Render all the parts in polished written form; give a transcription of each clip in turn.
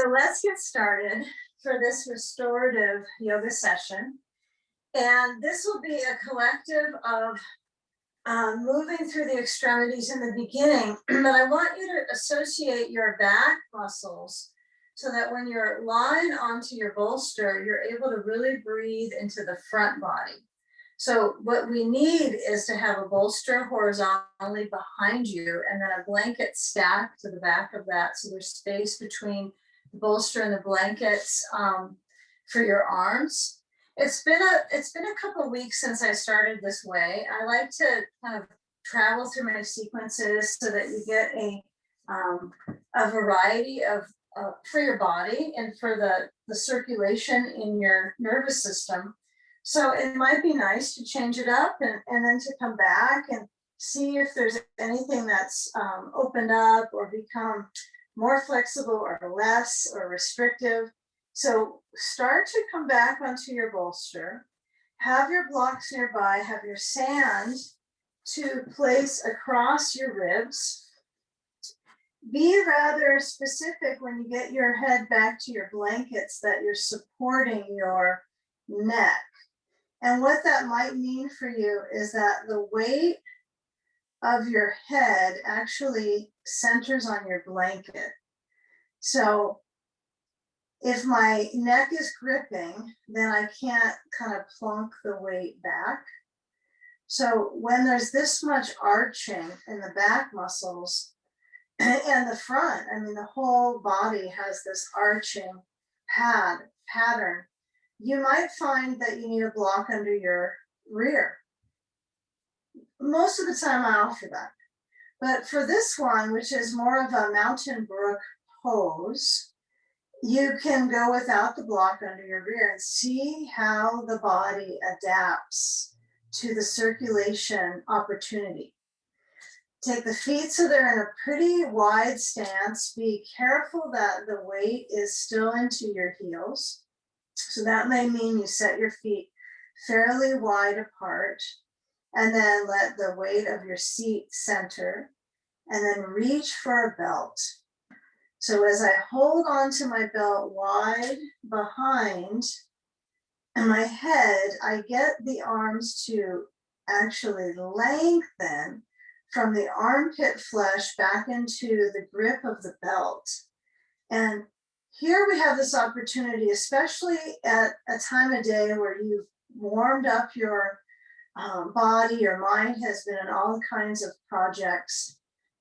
So let's get started for this restorative yoga session. And this will be a collective of moving through the extremities in the beginning. But I want you to associate your back muscles so that when you're lying onto your bolster, you're able to really breathe into the front body. So what we need is to have a bolster horizontally behind you and then a blanket stacked to the back of that. So there's space between the bolster and the blankets for your arms. It's been a couple of weeks since I started this way. I like to kind of travel through my sequences so that you get a variety of for your body and for the circulation in your nervous system. So it might be nice to change it up and then to come back and see if there's anything that's opened up or become more flexible or less or restrictive. So start to come back onto your bolster, have your blocks nearby, have your sand to place across your ribs. Be rather specific when you get your head back to your blankets that you're supporting your neck. And what that might mean for you is that the weight of your head actually centers on your blanket. So if my neck is gripping, then I can't kind of plunk the weight back. So when there's this much arching in the back muscles and the front, I mean, the whole body has this arching pattern. You might find that you need a block under your rear. Most of the time I offer that. But for this one, which is more of a mountain brook pose, you can go without the block under your rear and see how the body adapts to the circulation opportunity. Take the feet so they're in a pretty wide stance. Be careful that the weight is still into your heels. So that may mean you set your feet fairly wide apart and then let the weight of your seat center and then reach for a belt. So as I hold onto my belt wide behind my head, I get the arms to actually lengthen from the armpit flesh back into the grip of the belt. And here we have this opportunity, especially at a time of day where you've warmed up your body, your mind has been in all kinds of projects.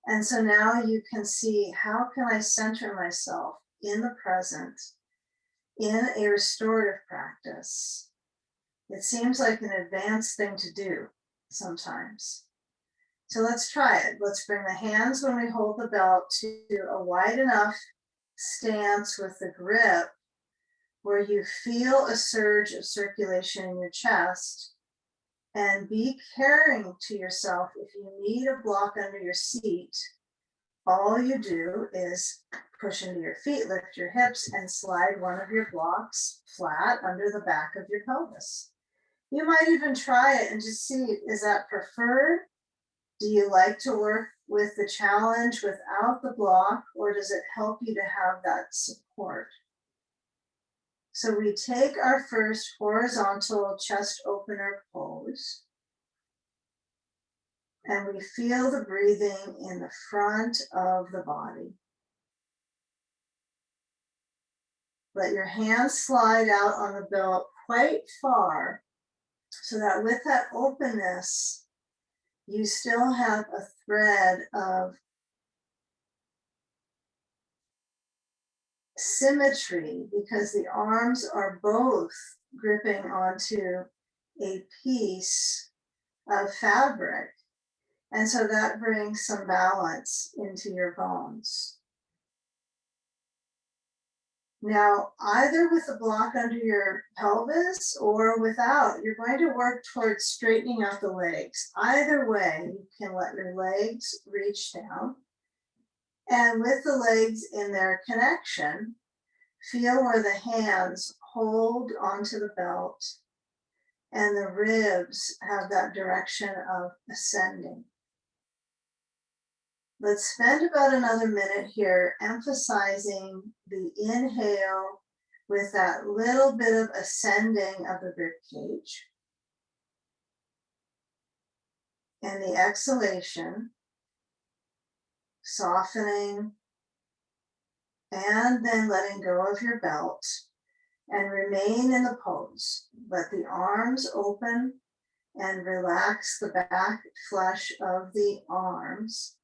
And so now you can see, how can I center myself in the present in a restorative practice? It seems like an advanced thing to do sometimes. So let's try it. Let's bring the hands when we hold the belt to a wide enough stance with the grip where you feel a surge of circulation in your chest, and be caring to yourself. If you need a block under your seat, all you do is push into your feet, lift your hips, and slide one of your blocks flat under the back of your pelvis. You might even try it and just see, is that preferred? Do you like to work with the challenge without the block, or does it help you to have that support? So we take our first horizontal chest opener pose, and we feel the breathing in the front of the body. Let your hands slide out on the belt quite far so that with that openness, you still have a thread of symmetry, because the arms are both gripping onto a piece of fabric. And so that brings some balance into your bones. Now, either with a block under your pelvis or without, you're going to work towards straightening out the legs. Either way, you can let your legs reach down. And with the legs in their connection, feel where the hands hold onto the belt and the ribs have that direction of ascending. Let's spend about another minute here emphasizing the inhale with that little bit of ascending of the rib cage, and the exhalation, softening, and then letting go of your belt and remain in the pose. Let the arms open and relax the back flesh of the arms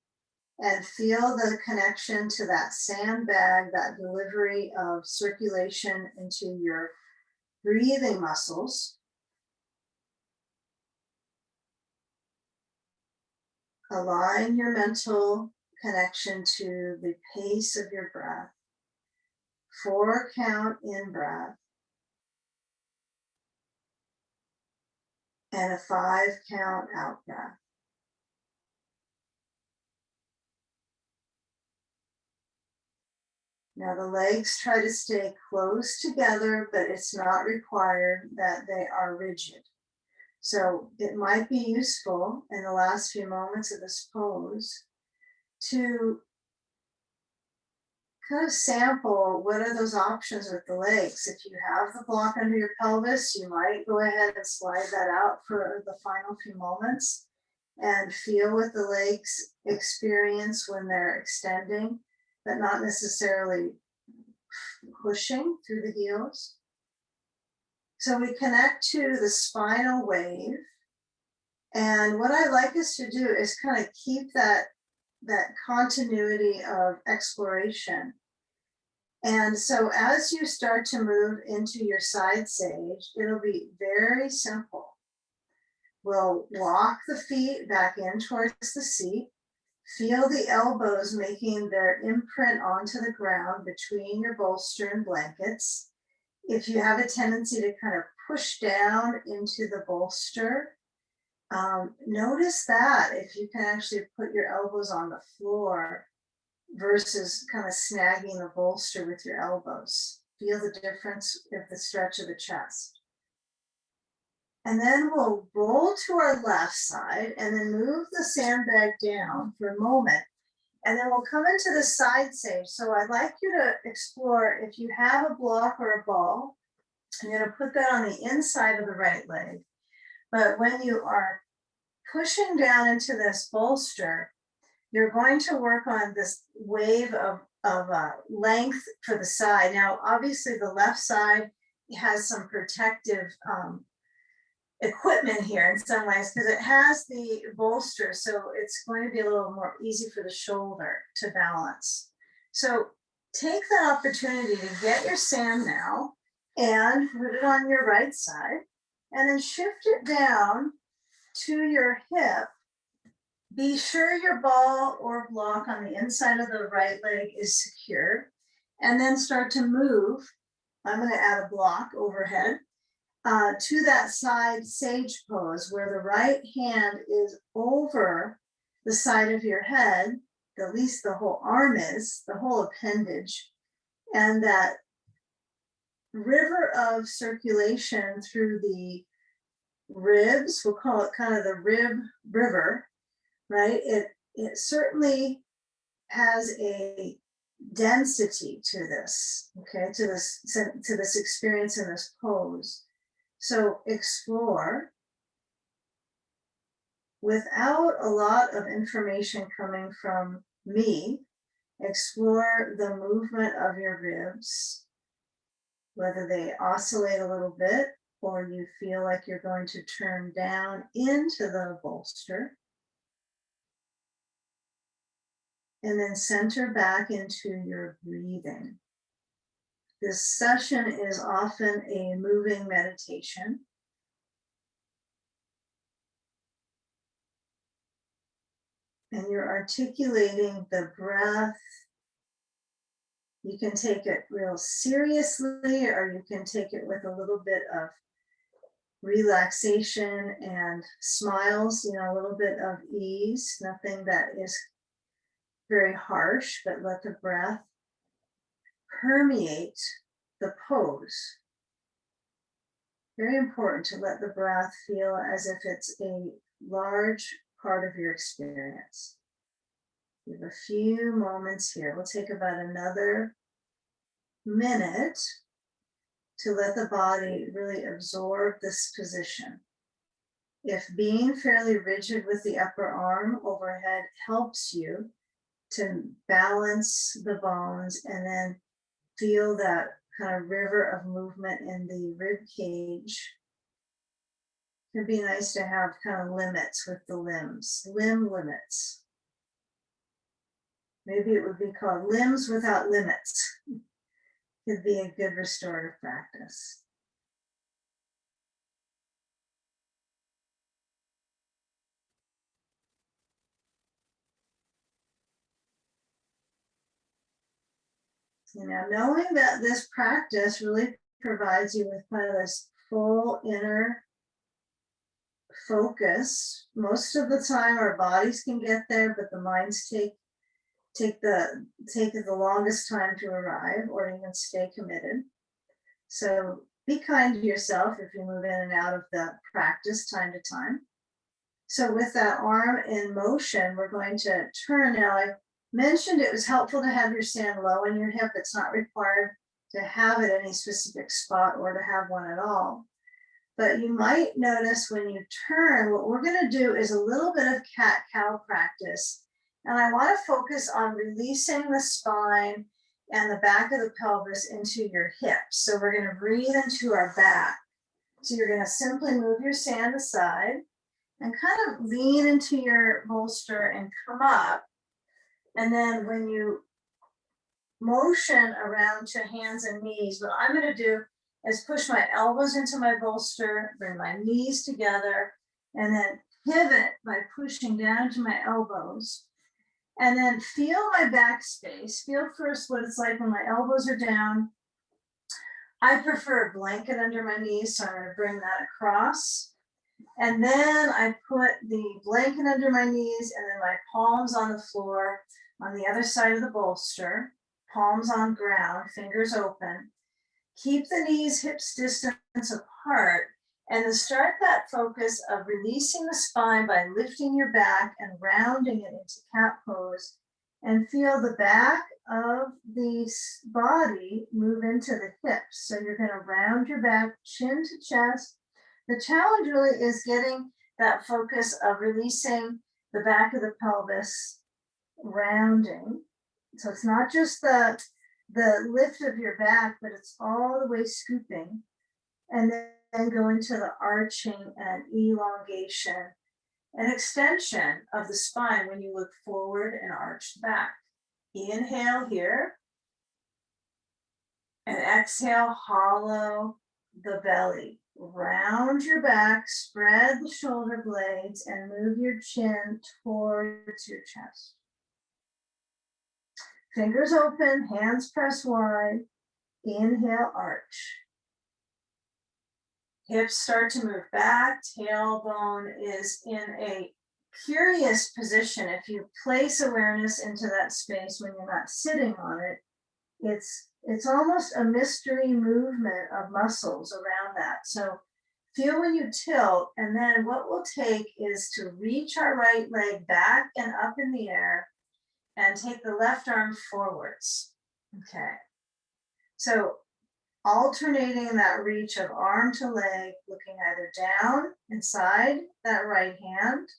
and feel the connection to that sandbag, that delivery of circulation into your breathing muscles. Align your mental connection to the pace of your breath. 4 count in breath and a 5 count out breath. Now the legs try to stay close together, but it's not required that they are rigid. So it might be useful in the last few moments of this pose to kind of sample what are those options with the legs. If you have the block under your pelvis, you might go ahead and slide that out for the final few moments and feel what the legs experience when they're extending, but not necessarily pushing through the heels. So we connect to the spinal wave. And what I like us to do is kind of keep that continuity of exploration. And so as you start to move into your side sage, it'll be very simple. We'll walk the feet back in towards the seat. Feel the elbows making their imprint onto the ground between your bolster and blankets. If you have a tendency to kind of push down into the bolster, notice that if you can actually put your elbows on the floor versus kind of snagging the bolster with your elbows. Feel the difference of the stretch of the chest. And then we'll roll to our left side and then move the sandbag down for a moment. And then we'll come into the side sage. So I'd like you to explore if you have a block or a ball. I'm going to put that on the inside of the right leg. But when you are pushing down into this bolster, you're going to work on this wave of length for the side. Now, obviously the left side has some protective equipment here in some ways because it has the bolster, so it's going to be a little more easy for the shoulder to balance. So take that opportunity to get your sand now and put it on your right side and then shift it down to your hip. Be sure your ball or block on the inside of the right leg is secure, and then start to move. I'm going to add a block overhead to that side sage pose where the right hand is over the side of your head, at least the whole arm is, the whole appendage, and that river of circulation through the ribs, we'll call it kind of the rib river, right? It certainly has a density to this, okay, to this experience in this pose. So explore without a lot of information coming from me. Explore the movement of your ribs, whether they oscillate a little bit or you feel like you're going to turn down into the bolster. And then center back into your breathing. This session is often a moving meditation. And you're articulating the breath. You can take it real seriously, or you can take it with a little bit of relaxation and smiles, a little bit of ease, nothing that is very harsh, but let the breath permeate the pose. Very important to let the breath feel as if it's a large part of your experience. We have a few moments here. We'll take about another minute to let the body really absorb this position. If being fairly rigid with the upper arm overhead helps you to balance the bones and then feel that kind of river of movement in the rib cage, it'd be nice to have kind of limits with the limbs, limb limits. Maybe it would be called limbs without limits. Could be a good restorative practice. You know, knowing that this practice really provides you with kind of this full inner focus. Most of the time our bodies can get there, but the minds take the longest time to arrive or even stay committed. So be kind to yourself if you move in and out of the practice time to time. So with that arm in motion, we're going to turn. Now, I mentioned it was helpful to have your sand low in your hip. It's not required to have it any specific spot or to have one at all. But you might notice when you turn, what we're going to do is a little bit of cat-cow practice. And I want to focus on releasing the spine and the back of the pelvis into your hips. So we're going to breathe into our back. So you're going to simply move your sand aside and kind of lean into your bolster and come up. And then when you motion around to hands and knees, what I'm going to do is push my elbows into my bolster, bring my knees together, and then pivot by pushing down to my elbows. And then feel my back space. Feel first what it's like when my elbows are down. I prefer a blanket under my knees, so I'm going to bring that across. And then I put the blanket under my knees and then my palms on the floor on the other side of the bolster, palms on ground, fingers open. Keep the knees, hips distance apart, and then start that focus of releasing the spine by lifting your back and rounding it into cat pose, and feel the back of the body move into the hips. So you're going to round your back, chin to chest. The challenge really is getting that focus of releasing the back of the pelvis, rounding. So it's not just the lift of your back, but it's all the way scooping. And then going to the arching and elongation and extension of the spine when you look forward and arch back. Inhale here. And exhale, hollow the belly. Round your back, spread the shoulder blades, and move your chin towards your chest. Fingers open, hands press wide. Inhale, arch. Hips start to move back. Tailbone is in a curious position. If you place awareness into that space when you're not sitting on it, it's almost a mystery movement of muscles around that. So feel when you tilt, and then what we'll take is to reach our right leg back and up in the air and take the left arm forwards. Okay. So alternating that reach of arm to leg, looking either down inside that right hand,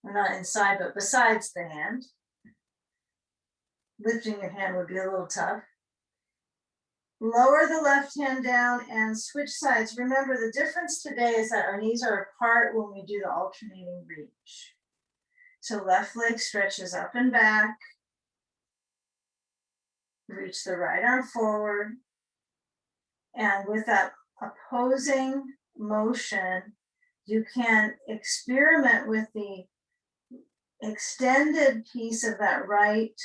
or not inside, but besides the hand. Lifting your hand would be a little tough. Lower the left hand down and switch sides. Remember, the difference today is that our knees are apart when we do the alternating reach. So left leg stretches up and back. Reach the right arm forward. And with that opposing motion, you can experiment with the extended piece of that right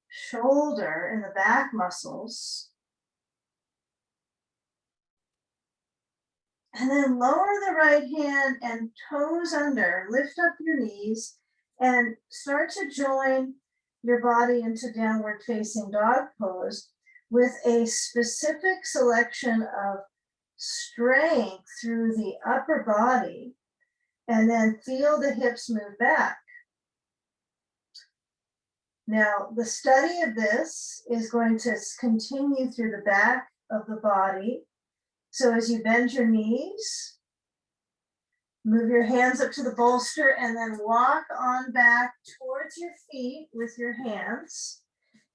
shoulder in the back muscles. And then lower the right hand and toes under, lift up your knees and start to join your body into downward facing dog pose with a specific selection of strength through the upper body, and then feel the hips move back. Now, the study of this is going to continue through the back of the body. So as you bend your knees, move your hands up to the bolster and then walk on back towards your feet with your hands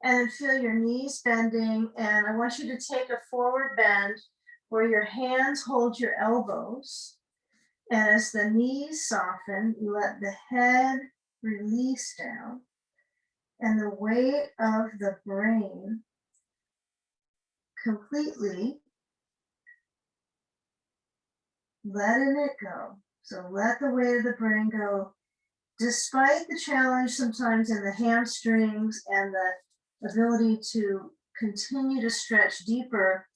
and feel your knees bending. And I want you to take a forward bend where your hands hold your elbows. And as the knees soften, you let the head release down and the weight of the brain completely letting it go. So let the weight of the brain go, despite the challenge sometimes in the hamstrings and the ability to continue to stretch deeper.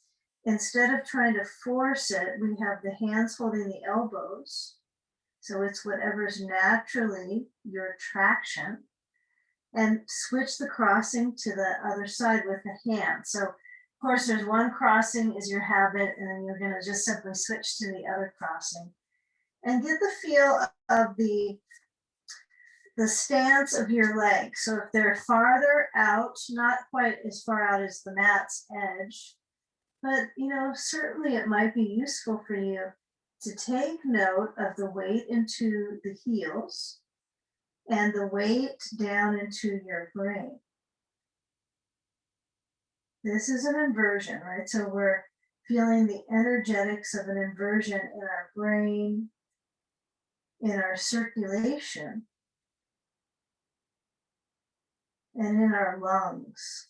Instead of trying to force it, we have the hands holding the elbows. So it's whatever's naturally your traction. And switch the crossing to the other side with the hand. So of course there's one crossing is your habit, and then you're gonna just simply switch to the other crossing. And get the feel of the stance of your legs. So if they're farther out, not quite as far out as the mat's edge, but certainly it might be useful for you to take note of the weight into the heels and the weight down into your brain. This is an inversion, right? So we're feeling the energetics of an inversion in our brain, in our circulation, and in our lungs.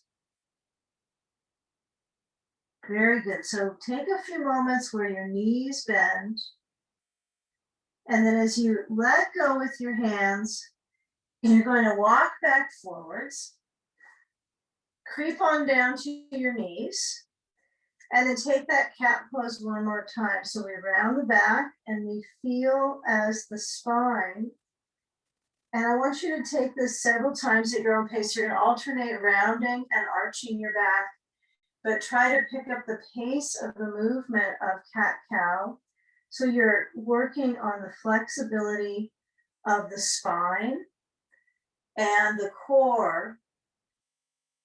Very good. So take a few moments where your knees bend. And then as you let go with your hands, you're going to walk back forwards, creep on down to your knees, and then take that cat pose one more time. So we round the back and we feel as the spine. And I want you to take this several times at your own pace. You're going to alternate rounding and arching your back, but try to pick up the pace of the movement of cat-cow. So you're working on the flexibility of the spine and the core.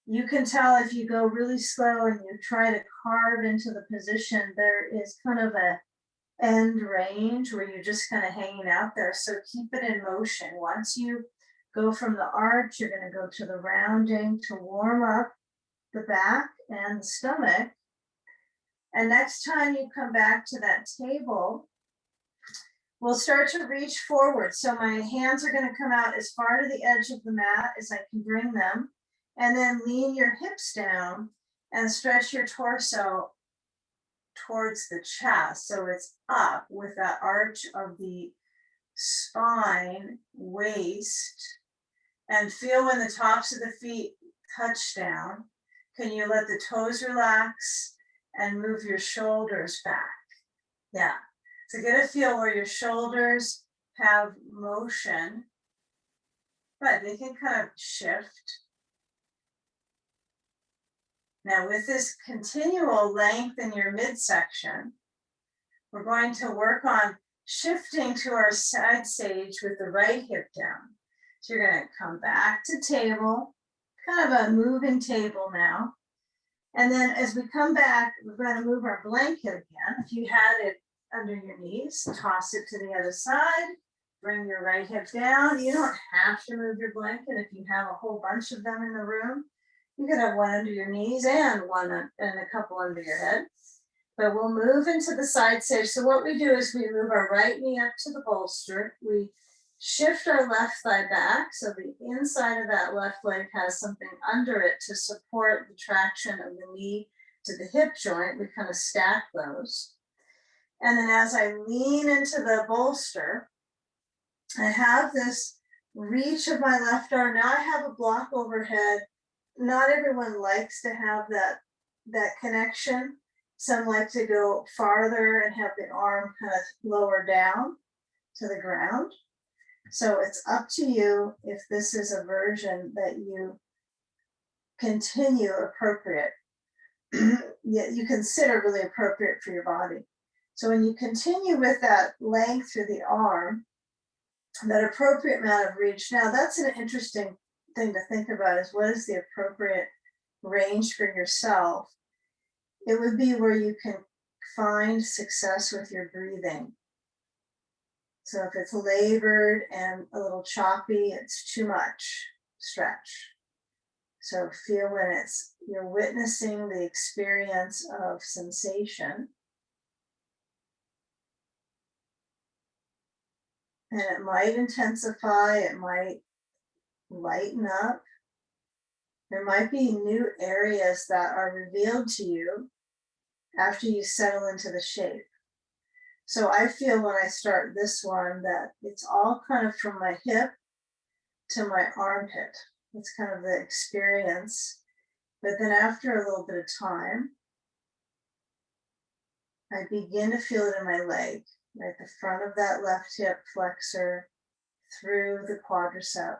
You can tell if you go really slow and you try to carve into the position, there is kind of a end range where you're just kind of hanging out there. So keep it in motion. Once you go from the arch, you're going to go to the rounding to warm up the back and the stomach. And next time you come back to that table, we'll start to reach forward. So my hands are going to come out as far to the edge of the mat as I can bring them. And then lean your hips down and stretch your torso towards the chest. So it's up with that arch of the spine, waist, and feel when the tops of the feet touch down. Can you let the toes relax and move your shoulders back? Yeah. So get a feel where your shoulders have motion, but they can kind of shift. Now with this continual length in your midsection, we're going to work on shifting to our side sage with the right hip down. So you're going to come back to table, kind of a moving table now. And then as we come back, we're going to move our blanket again. If you had it under your knees, toss it to the other side, bring your right hip down. You don't have to move your blanket if you have a whole bunch of them in the room. You could have one under your knees and one and a couple under your head. But we'll move into the side sage. So what we do is we move our right knee up to the bolster. We shift our left thigh back. So the inside of that left leg has something under it to support the traction of the knee to the hip joint. We kind of stack those. And then as I lean into the bolster, I have this reach of my left arm. Now I have a block overhead. Not everyone likes to have that connection. Some like to go farther and have the arm kind of lower down to the ground. So it's up to you if this is a version that you continue appropriate, you consider really appropriate for your body. So when you continue with that length through the arm, that appropriate amount of reach, now that's an interesting thing to think about is what is the appropriate range for yourself. It would be where you can find success with your breathing. So if it's labored and a little choppy, it's too much stretch. So feel when you're witnessing the experience of sensation. And it might intensify, it might lighten up. There might be new areas that are revealed to you after you settle into the shape. So I feel when I start this one that it's all kind of from my hip to my armpit. It's kind of the experience. But then after a little bit of time, I begin to feel it in my leg, right? The front of that left hip flexor through the quadricep.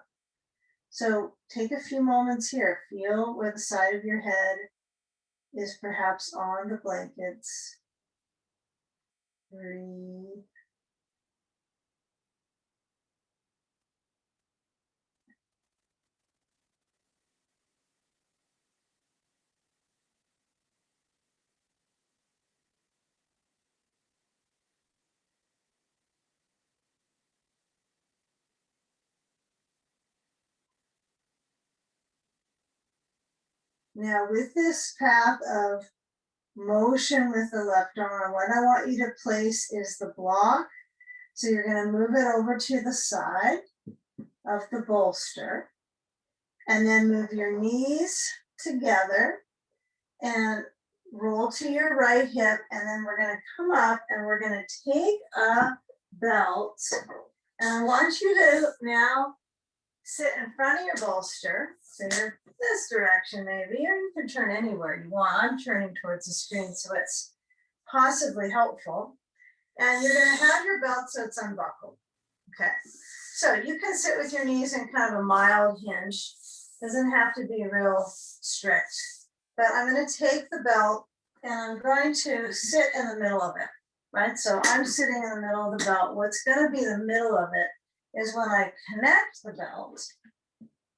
So take a few moments here. Feel where the side of your head is perhaps on the blankets. Breathe. Now with this path of motion with the left arm, what I want you to place is the block. So you're going to move it over to the side of the bolster and then move your knees together and roll to your right hip. And then we're going to come up and we're going to take a belt. And I want you to now sit in front of your bolster. So you're this direction maybe, or you can turn anywhere you want. I'm turning towards the screen so it's possibly helpful. And you're going to have your belt so it's unbuckled. Okay. So you can sit with your knees in kind of a mild hinge. Doesn't have to be real strict. But I'm going to take the belt and I'm going to sit in the middle of it. Right? So I'm sitting in the middle of the belt. What's going to be the middle of it is when I connect the belt,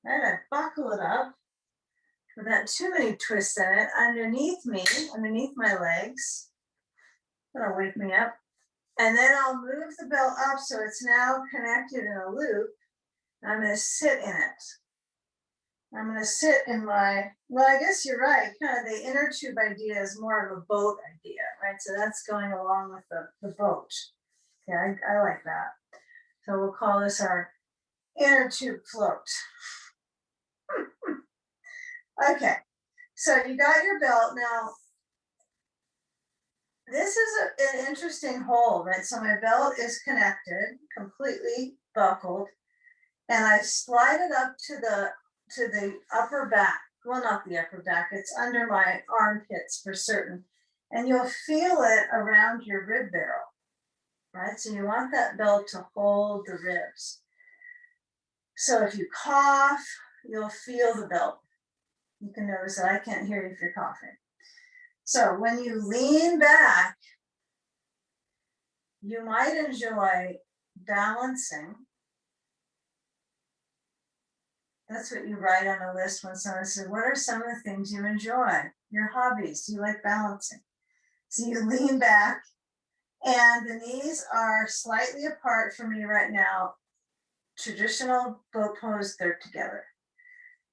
right? I buckle it up without too many twists in it underneath me, underneath my legs. That'll wake me up. And then I'll move the belt up so it's now connected in a loop. I'm going to sit in it. I'm going to sit in my, well, I guess you're right. Kind of the inner tube idea is more of a boat idea, right? So that's going along with the boat. Okay, I like that. So we'll call this our inner tube float. Okay, so you got your belt. Now, this is an interesting hold, right? So my belt is connected, completely buckled, and I slide it up to the upper back. Well, not the upper back, it's under my armpits for certain. And you'll feel it around your rib barrel, right? So you want that belt to hold the ribs. So if you cough, you'll feel the belt. You can notice that I can't hear you if you're coughing. So when you lean back, you might enjoy balancing. That's what you write on a list when someone says, what are some of the things you enjoy? Your hobbies, you like balancing. So you lean back and the knees are slightly apart for me right now. Traditional boat pose, they're together.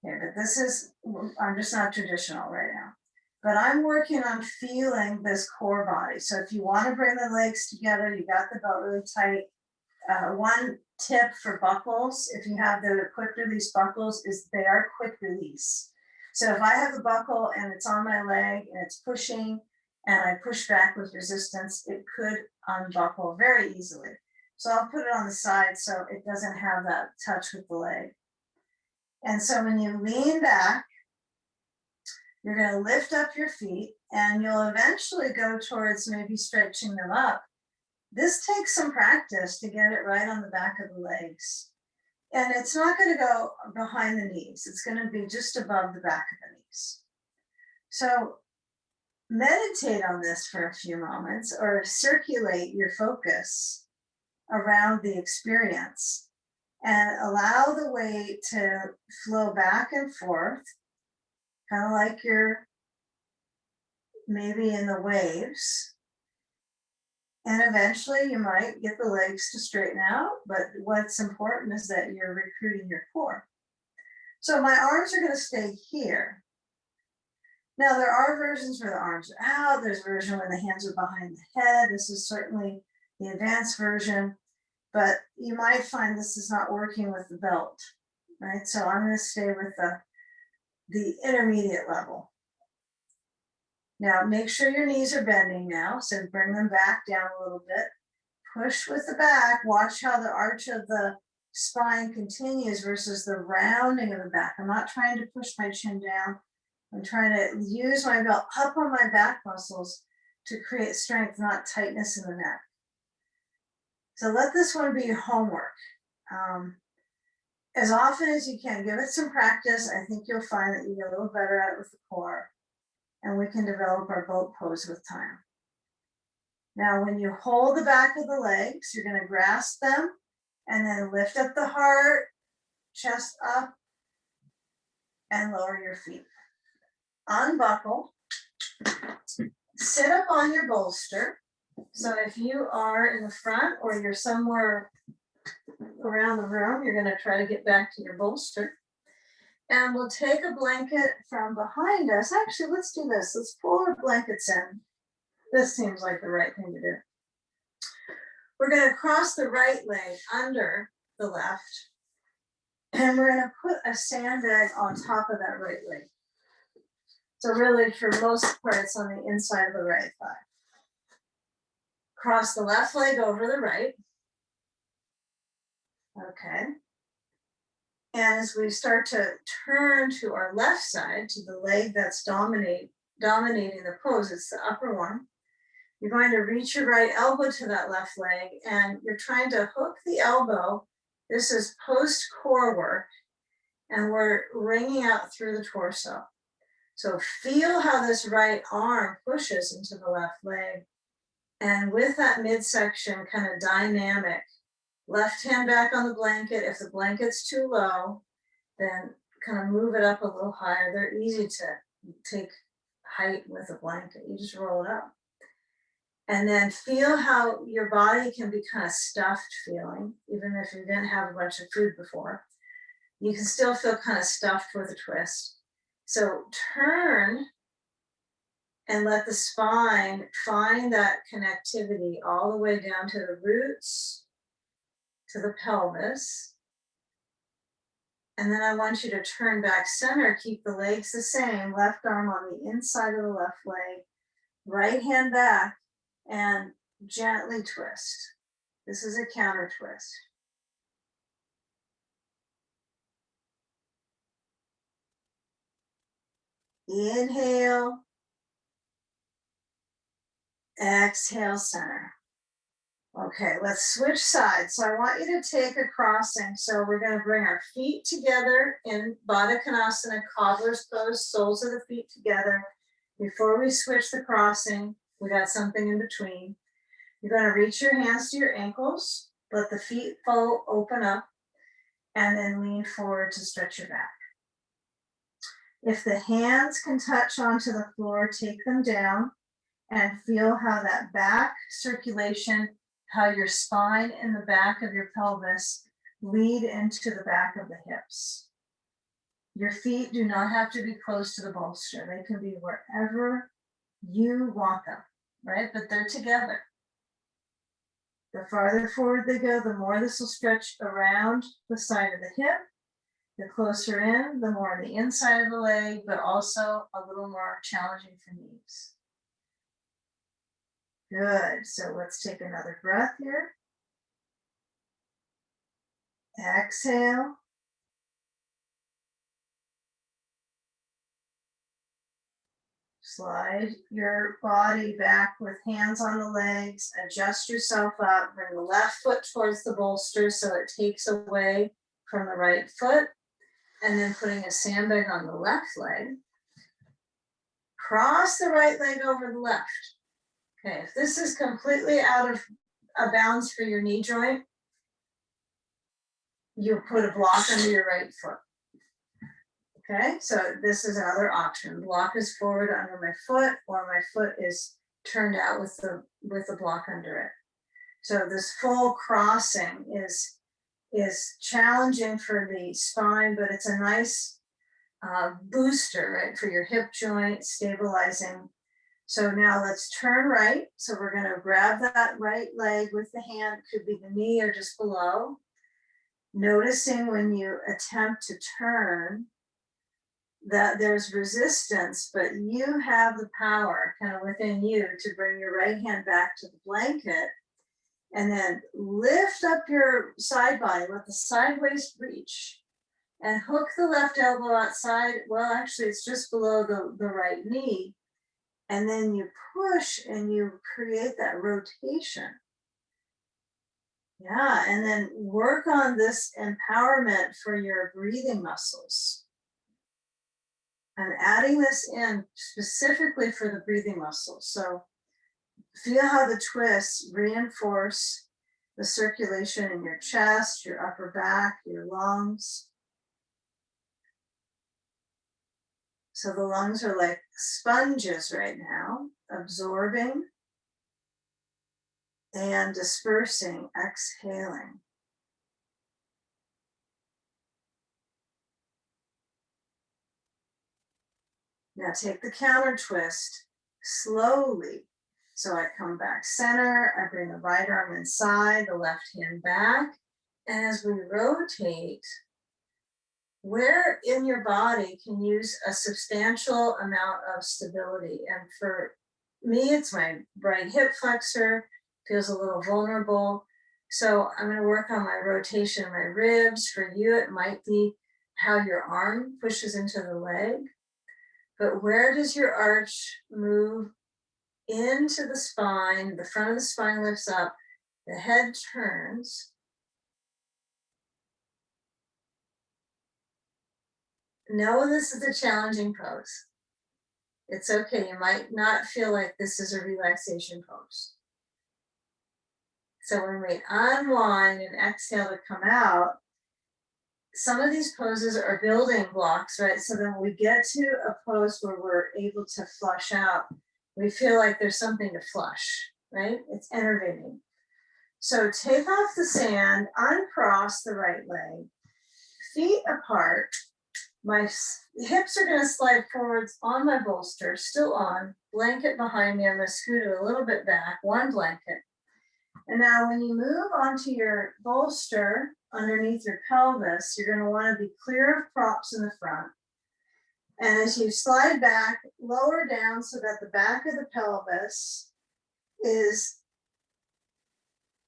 Okay, but this is, I'm just not traditional right now. But I'm working on feeling this core body. So if you want to bring the legs together, you got the belt really tight. One tip for buckles, if you have the quick release buckles, is they are quick release. So if I have a buckle and it's on my leg and it's pushing and I push back with resistance, it could unbuckle very easily. So I'll put it on the side so it doesn't have that touch with the leg. And so when you lean back, you're going to lift up your feet and you'll eventually go towards maybe stretching them up. This takes some practice to get it right on the back of the legs. And it's not going to go behind the knees. It's going to be just above the back of the knees. So meditate on this for a few moments or circulate your focus around the experience and allow the weight to flow back and forth, kind of like you're maybe in the waves. And eventually you might get the legs to straighten out, but what's important is that you're recruiting your core. So my arms are going to stay here. Now there are versions where the arms are out. There's a version when the hands are behind the head. This is certainly the advanced version, but you might find this is not working with the belt, right? So I'm going to stay with the intermediate level. Now make sure your knees are bending now, so bring them back down a little bit. Push with the back. Watch how the arch of the spine continues versus the rounding of the back. I'm not trying to push my chin down. I'm trying to use my belt up on my back muscles to create strength, not tightness in the neck. So let this one be your homework. As often as you can, give it some practice. I think you'll find that you get a little better at it with the core, and we can develop our boat pose with time. Now, when you hold the back of the legs, you're going to grasp them and then lift up the heart, chest up, and lower your feet. Unbuckle, sit up on your bolster. So if you are in the front or you're somewhere around the room, you're going to try to get back to your bolster. And we'll take a blanket from behind us. Actually, let's do this. Let's pull our blankets in. This seems like the right thing to do. We're going to cross the right leg under the left, and we're going to put a sandbag on top of that right leg. So really, for most part, it's on the inside of the right thigh. Cross the left leg over the right. Okay. And as we start to turn to our left side, to the leg that's dominating the pose, it's the upper one. You're going to reach your right elbow to that left leg, and you're trying to hook the elbow. This is post-core work, and we're wringing out through the torso. So feel how this right arm pushes into the left leg. And with that midsection kind of dynamic, left hand back on the blanket. If the blanket's too low, then kind of move it up a little higher. They're easy to take height with a blanket. You just roll it up. And then feel how your body can be kind of stuffed feeling, even if you didn't have a bunch of food before. You can still feel kind of stuffed with a twist. So turn and let the spine find that connectivity all the way down to the roots, to the pelvis. And then I want you to turn back center, keep the legs the same, left arm on the inside of the left leg, right hand back, and gently twist. This is a counter twist. Inhale, exhale, center. Okay, let's switch sides. So I want you to take a crossing. So we're going to bring our feet together in Baddha Konasana, cobbler's pose, soles of the feet together. Before we switch the crossing, we got something in between. You're going to reach your hands to your ankles, let the feet fall open up, and then lean forward to stretch your back. If the hands can touch onto the floor, take them down and feel how that back circulation, how your spine and the back of your pelvis lead into the back of the hips. Your feet do not have to be close to the bolster. They can be wherever you want them, right? But they're together. The farther forward they go, the more this will stretch around the side of the hip. The closer in, the more on the inside of the leg, but also a little more challenging for knees. Good. So let's take another breath here. Exhale. Slide your body back with hands on the legs. Adjust yourself up. Bring the left foot towards the bolster so it takes away from the right foot. And then putting a sandbag on the left leg. Cross the right leg over the left. Okay, if this is completely out of bounds for your knee joint, you put a block under your right foot. Okay, so this is another option. Block is forward under my foot, or my foot is turned out with the block under it. So this full crossing is challenging for the spine, but it's a nice booster, right, for your hip joint, stabilizing. So now let's turn right. So we're going to grab that right leg with the hand, could be the knee or just below. Noticing when you attempt to turn that there's resistance, but you have the power kind of within you to bring your right hand back to the blanket, and then lift up your side body, let the sideways reach, and hook the left elbow outside. Well, actually, it's just below the right knee. And then you push and you create that rotation. Yeah, and then work on this empowerment for your breathing muscles. I'm adding this in specifically for the breathing muscles. So feel how the twists reinforce the circulation in your chest, your upper back, your lungs. So the lungs are like sponges right now, absorbing and dispersing, exhaling. Now take the counter twist slowly. So I come back center, I bring the right arm inside, the left hand back. And as we rotate, where in your body can use a substantial amount of stability? And for me, it's my right hip flexor, feels a little vulnerable. So I'm going to work on my rotation, my ribs. For you, it might be how your arm pushes into the leg. But where does your arch move into the spine? The front of the spine lifts up, the head turns. Know this is a challenging pose. It's okay. You might not feel like this is a relaxation pose. So when we unwind and exhale to come out, some of these poses are building blocks, right? So then we get to a pose where we're able to flush out. We feel like there's something to flush, right? It's enervating. So take off the sand, uncross the right leg, feet apart. My hips are going to slide forwards on my bolster, still on, blanket behind me. I'm going to scoot it a little bit back, one blanket. And now when you move onto your bolster underneath your pelvis, you're going to want to be clear of props in the front. And as you slide back, lower down so that the back of the pelvis is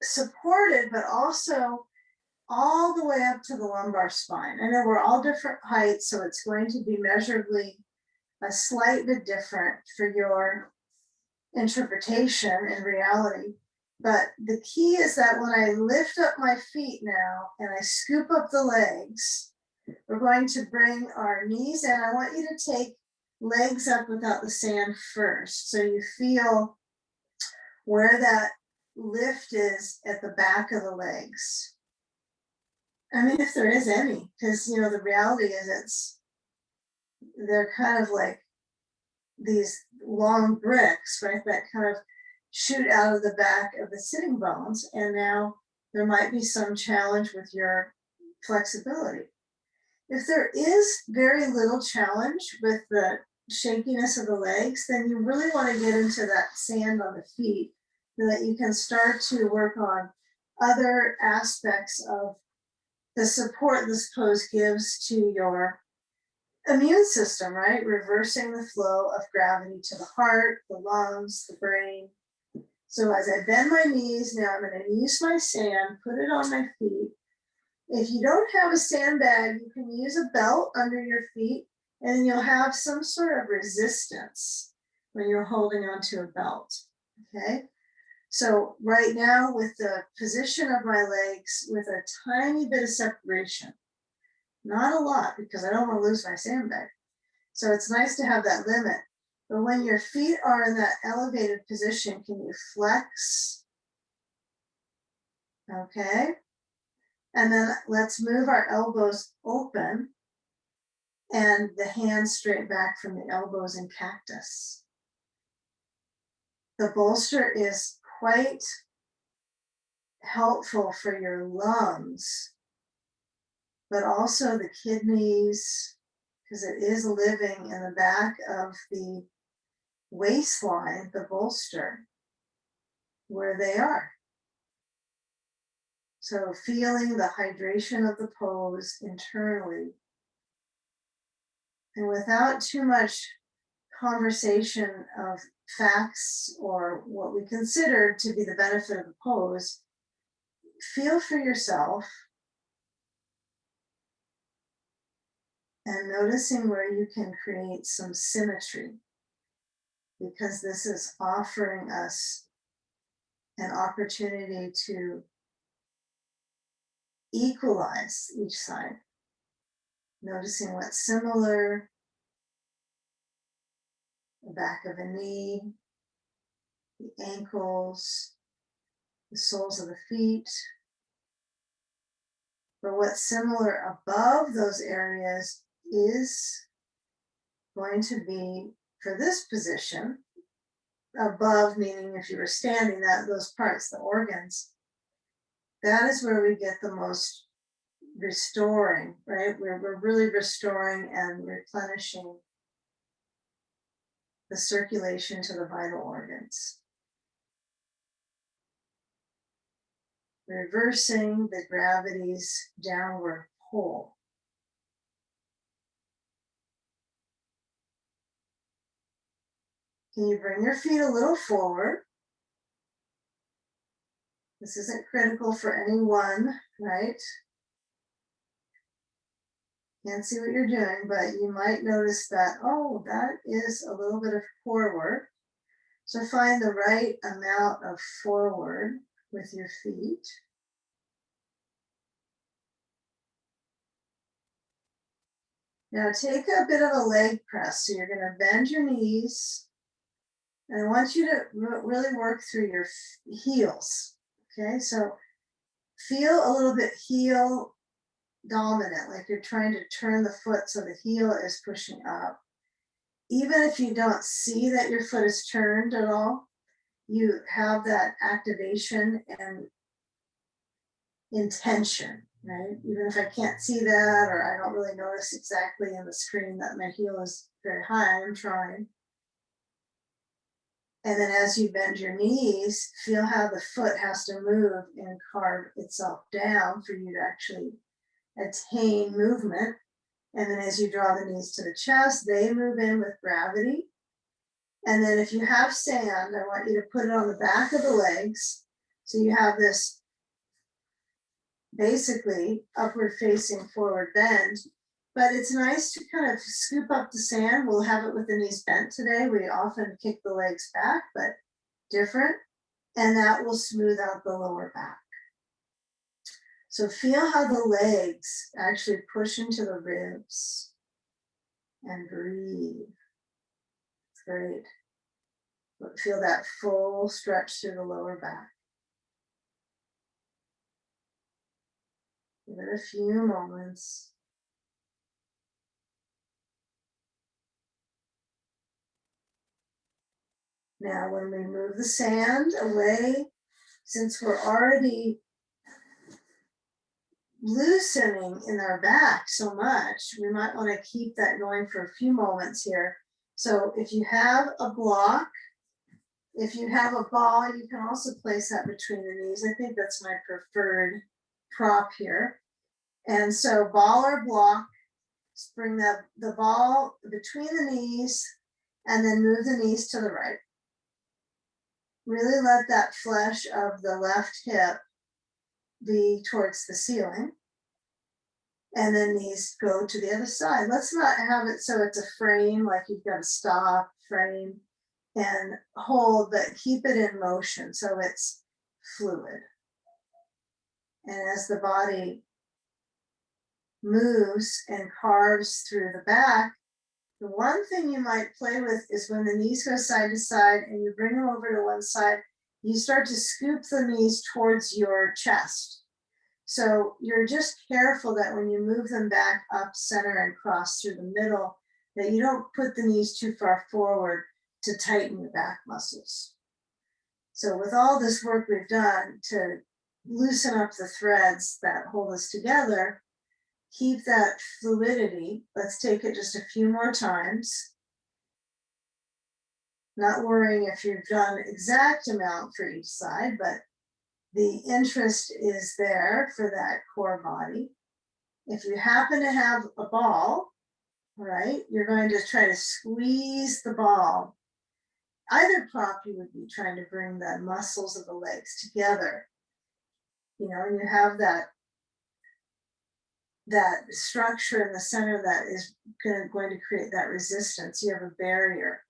supported, but also all the way up to the lumbar spine. I know we're all different heights, so it's going to be measurably a slight bit different for your interpretation in reality. But the key is that when I lift up my feet now and I scoop up the legs, we're going to bring our knees in. I want you to take legs up without the sand first. So you feel where that lift is at the back of the legs. I mean, if there is any, because, you know, the reality is they're kind of like these long bricks, right, that kind of shoot out of the back of the sitting bones. And now there might be some challenge with your flexibility. If there is very little challenge with the shakiness of the legs, then you really want to get into that sand on the feet so that you can start to work on other aspects of the support this pose gives to your immune system, right? Reversing the flow of gravity to the heart, the lungs, the brain. So as I bend my knees, now I'm going to use my sand, put it on my feet. If you don't have a sandbag, you can use a belt under your feet, and then you'll have some sort of resistance when you're holding onto a belt, okay? So right now, with the position of my legs, with a tiny bit of separation, not a lot because I don't want to lose my sandbag. So it's nice to have that limit. But when your feet are in that elevated position, can you flex? Okay. And then let's move our elbows open and the hands straight back from the elbows in cactus. The bolster is quite helpful for your lungs, but also the kidneys, because it is living in the back of the waistline, the bolster, where they are. So feeling the hydration of the pose internally, and without too much conversation of facts or what we consider to be the benefit of the pose, feel for yourself and noticing where you can create some symmetry, because this is offering us an opportunity to equalize each side, noticing what's similar, the back of the knee, the ankles, the soles of the feet. But what's similar above those areas is going to be, for this position, above meaning if you were standing, that those parts, the organs, that is where we get the most restoring, right? We're really restoring and replenishing the circulation to the vital organs. Reversing the gravity's downward pull. Can you bring your feet a little forward? This isn't critical for anyone, right? Can't see what you're doing, but you might notice that, oh, that is a little bit of forward. So find the right amount of forward with your feet. Now take a bit of a leg press. So you're going to bend your knees. And I want you to really work through your heels. Okay, so feel a little bit heel dominant, like you're trying to turn the foot so the heel is pushing up. Even if you don't see that your foot is turned at all, you have that activation and intention, right? Even if I can't see that, or I don't really notice exactly in the screen that my heel is very high, I'm trying. And then as you bend your knees, feel how the foot has to move and carve itself down for you to actually attain movement. And then as you draw the knees to the chest, they move in with gravity. And then if you have sand, I want you to put it on the back of the legs. So you have this basically upward facing forward bend. But it's nice to kind of scoop up the sand. We'll have it with the knees bent today. We often kick the legs back, but different. And that will smooth out the lower back. So feel how the legs actually push into the ribs and breathe. It's great. But feel that full stretch through the lower back. Give it a few moments. Now, when we move the sand away, since we're already loosening in our back so much, we might want to keep that going for a few moments here. So if you have a block, if you have a ball, you can also place that between the knees. I think that's my preferred prop here. And so ball or block, bring the ball between the knees and then move the knees to the right. Really let that flesh of the left hip be towards the ceiling. And then these go to the other side. Let's not have it so it's a frame, like you've got to stop, frame, and hold, but keep it in motion so it's fluid. And as the body moves and carves through the back, the one thing you might play with is when the knees go side to side and you bring them over to one side, you start to scoop the knees towards your chest. So you're just careful that when you move them back up center and cross through the middle, that you don't put the knees too far forward to tighten your back muscles. So with all this work we've done to loosen up the threads that hold us together, keep that fluidity. Let's take it just a few more times. Not worrying if you've done exact amount for each side, but the interest is there for that core body. If you happen to have a ball, right, you're going to try to squeeze the ball. Either prop, you would be trying to bring the muscles of the legs together. You know, and you have that structure in the center that is going to create that resistance. You have a barrier.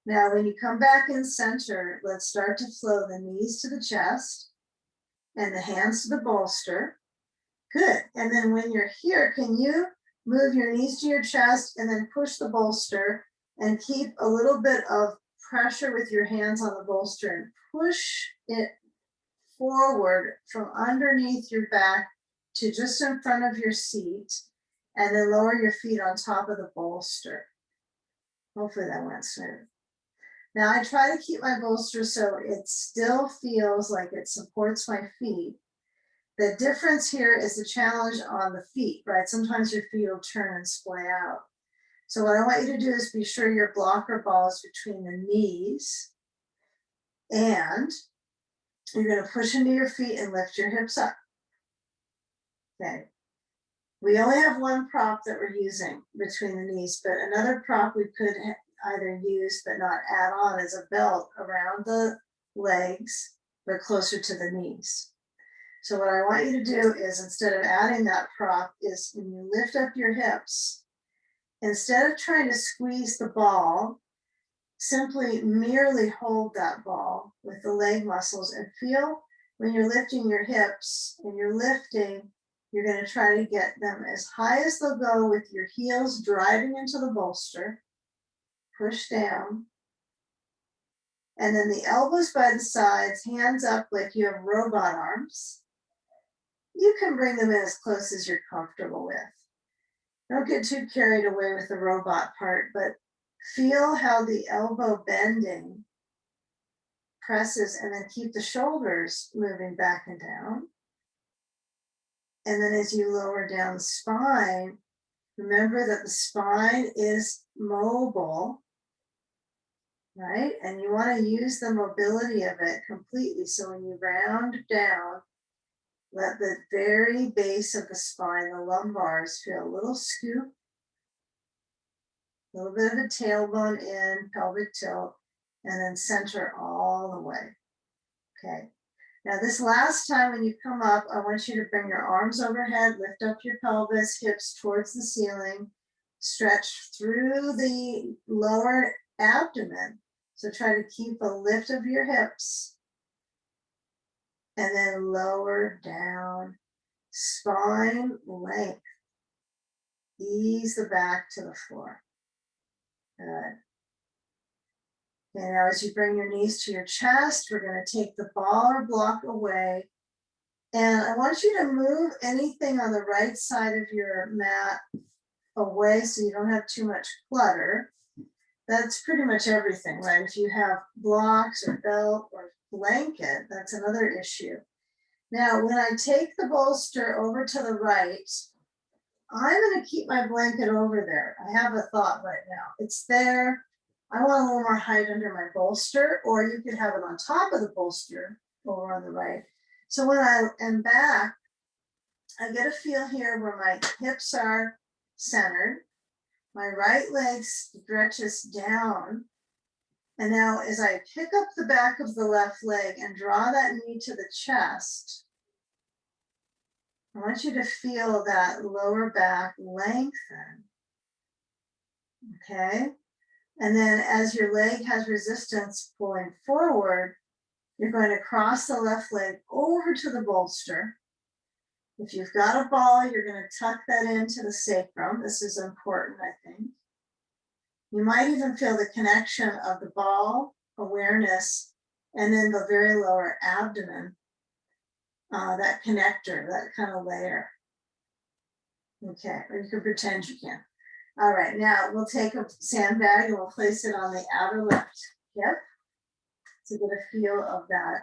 Now, when you come back in center, let's start to flow the knees to the chest and the hands to the bolster. Good. And then when you're here, can you move your knees to your chest and then push the bolster and keep a little bit of pressure with your hands on the bolster and push it forward from underneath your back to just in front of your seat, and then lower your feet on top of the bolster. Hopefully that went smooth. Now I try to keep my bolster so it still feels like it supports my feet. The difference here is the challenge on the feet, right? Sometimes your feet will turn and splay out. So what I want you to do is be sure your blocker ball is between the knees, and you're going to push into your feet and lift your hips up. Okay. We only have one prop that we're using between the knees, but another prop we could either use but not add on is a belt around the legs, but closer to the knees. So what I want you to do is, instead of adding that prop, is when you lift up your hips, instead of trying to squeeze the ball, simply merely hold that ball with the leg muscles and feel when you're lifting your hips and you're lifting, you're going to try to get them as high as they'll go with your heels driving into the bolster. Push down. And then the elbows by the sides, hands up like you have robot arms. You can bring them in as close as you're comfortable with. Don't get too carried away with the robot part, but feel how the elbow bending presses, and then keep the shoulders moving back and down. And then as you lower down the spine, remember that the spine is mobile, right? And you want to use the mobility of it completely. So when you round down, let the very base of the spine, the lumbars, feel a little scoop, a little bit of a tailbone in, pelvic tilt, and then center all the way. Okay. Now this last time when you come up, I want you to bring your arms overhead, lift up your pelvis, hips towards the ceiling, stretch through the lower abdomen. So try to keep a lift of your hips, and then lower down, spine length. Ease the back to the floor. Good. Okay, now as you bring your knees to your chest, we're going to take the ball or block away. And I want you to move anything on the right side of your mat away so you don't have too much clutter. That's pretty much everything, right? If you have blocks or belt or blanket, that's another issue. Now, when I take the bolster over to the right, I'm going to keep my blanket over there. I have a thought right now. It's there. I want a little more height under my bolster, or you could have it on top of the bolster over on the right. So when I am back, I get a feel here where my hips are centered. My right leg stretches down. And now as I pick up the back of the left leg and draw that knee to the chest, I want you to feel that lower back lengthen. Okay? And then as your leg has resistance pulling forward, you're going to cross the left leg over to the bolster. If you've got a ball, you're going to tuck that into the sacrum. This is important, I think. You might even feel the connection of the ball awareness and then the very lower abdomen. that connector, that kind of layer. Okay, or you can pretend you can. All right, now we'll take a sandbag and we'll place it on the outer left hip to get a feel of that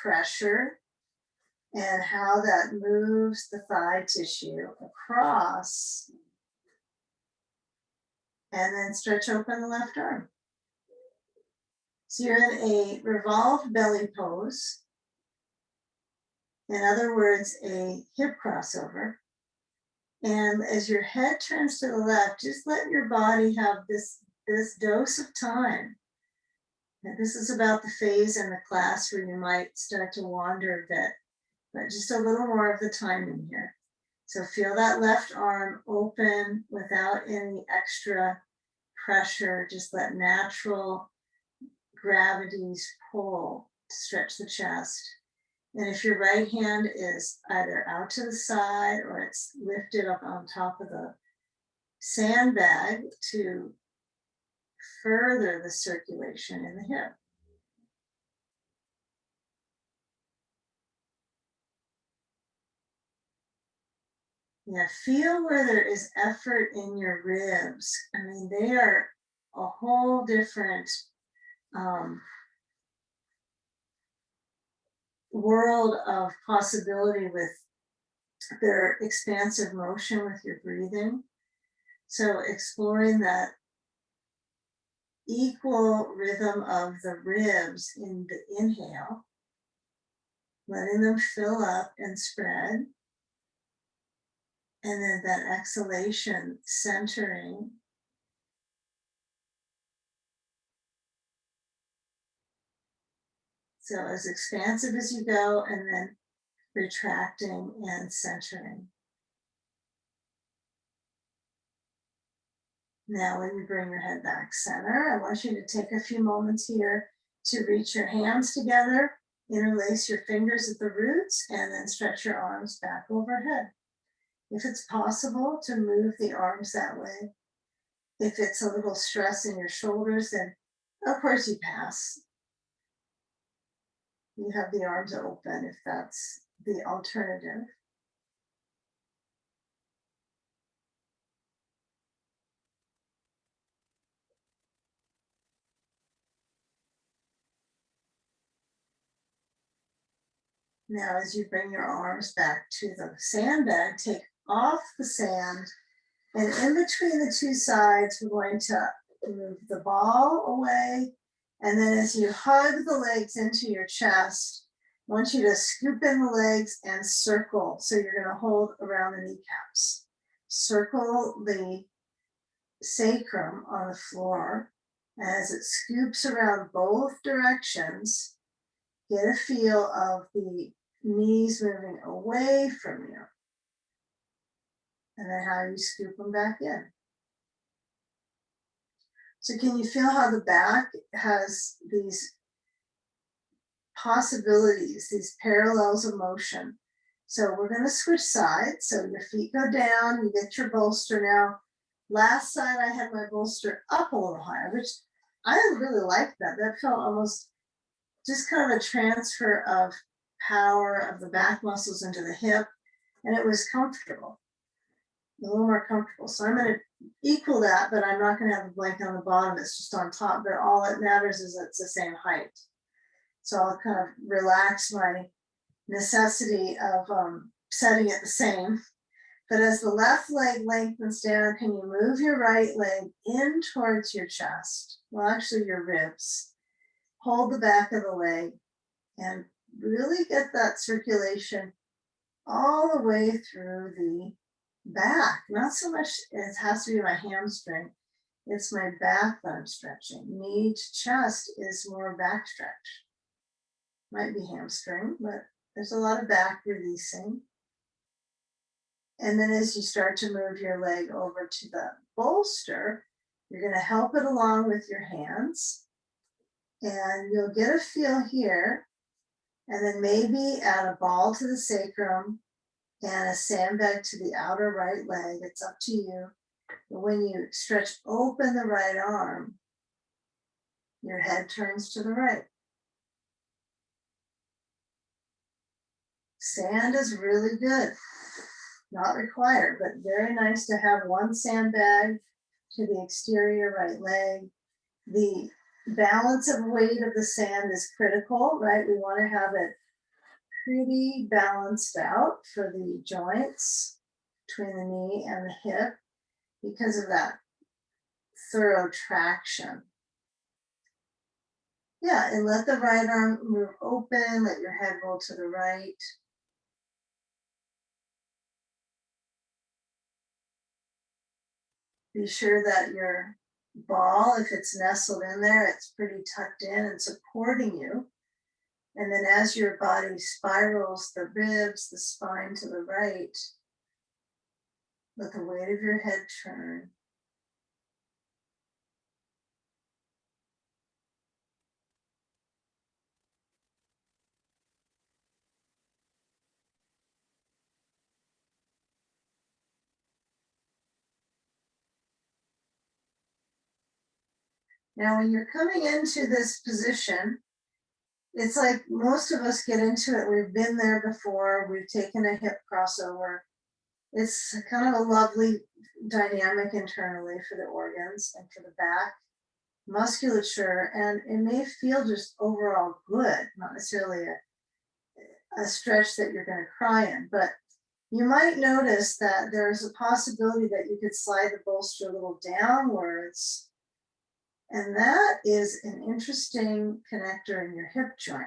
pressure and how that moves the thigh tissue across, and then stretch open the left arm. So you're in a revolved belly pose. In other words, a hip crossover. And as your head turns to the left, just let your body have this dose of time. And this is about the phase in the class where you might start to wander a bit, but just a little more of the time in here. So feel that left arm open without any extra pressure. Just let natural gravity's pull stretch the chest. And if your right hand is either out to the side or it's lifted up on top of the sandbag to further the circulation in the hip. Yeah, feel where there is effort in your ribs. I mean, they are a whole different world of possibility with their expansive motion with your breathing. So exploring that equal rhythm of the ribs in the inhale, letting them fill up and spread. And then that exhalation centering. So as expansive as you go, and then retracting and centering. Now, when you bring your head back center, I want you to take a few moments here to reach your hands together, interlace your fingers at the roots, and then stretch your arms back overhead. If it's possible to move the arms that way, if it's a little stress in your shoulders, then of course you pass. You have the arms open if that's the alternative. Now, as you bring your arms back to the sandbag, take off the sand, and in between the two sides, we're going to move the ball away. And then as you hug the legs into your chest, I want you to scoop in the legs and circle. So you're going to hold around the kneecaps. Circle the sacrum on the floor. As it scoops around both directions, get a feel of the knees moving away from you. And then how you scoop them back in. So can you feel how the back has these possibilities, these parallels of motion? So we're going to switch sides. So your feet go down, you get your bolster now. Last side, I had my bolster up a little higher, which I really liked that. That felt almost just kind of a transfer of power of the back muscles into the hip, and it was comfortable, a little more comfortable. So I'm going to equal that, but I'm not going to have a blanket on the bottom. It's just on top, but all that matters is it's the same height. So I'll kind of relax my necessity of setting it the same. But as the left leg lengthens down, can you move your right leg in towards your chest? Well, actually your ribs. Hold the back of the leg and really get that circulation all the way through the back. Not so much it has to be my hamstring, it's my back that I'm stretching. Knee to chest is more back stretch. Might be hamstring, but there's a lot of back releasing. And then as you start to move your leg over to the bolster, you're going to help it along with your hands. And you'll get a feel here. And then maybe add a ball to the sacrum and a sandbag to the outer right leg. It's up to you. But when you stretch open the right arm, your head turns to the right. Sand is really good. Not required, but very nice to have one sandbag to the exterior right leg. The balance of weight of the sand is critical, right? We want to have it pretty balanced out for the joints between the knee and the hip because of that thorough traction. Yeah, and let the right arm move open, let your head roll to the right. Be sure that your ball, if it's nestled in there, it's pretty tucked in and supporting you. And then as your body spirals the ribs, the spine to the right, let the weight of your head turn. Now, when you're coming into this position, it's like most of us get into it. We've been there before. We've taken a hip crossover. It's kind of a lovely dynamic internally for the organs and for the back musculature, and it may feel just overall good, not necessarily a stretch that you're going to cry in, but you might notice that there's a possibility that you could slide the bolster a little downwards, and that is an interesting connector in your hip joint.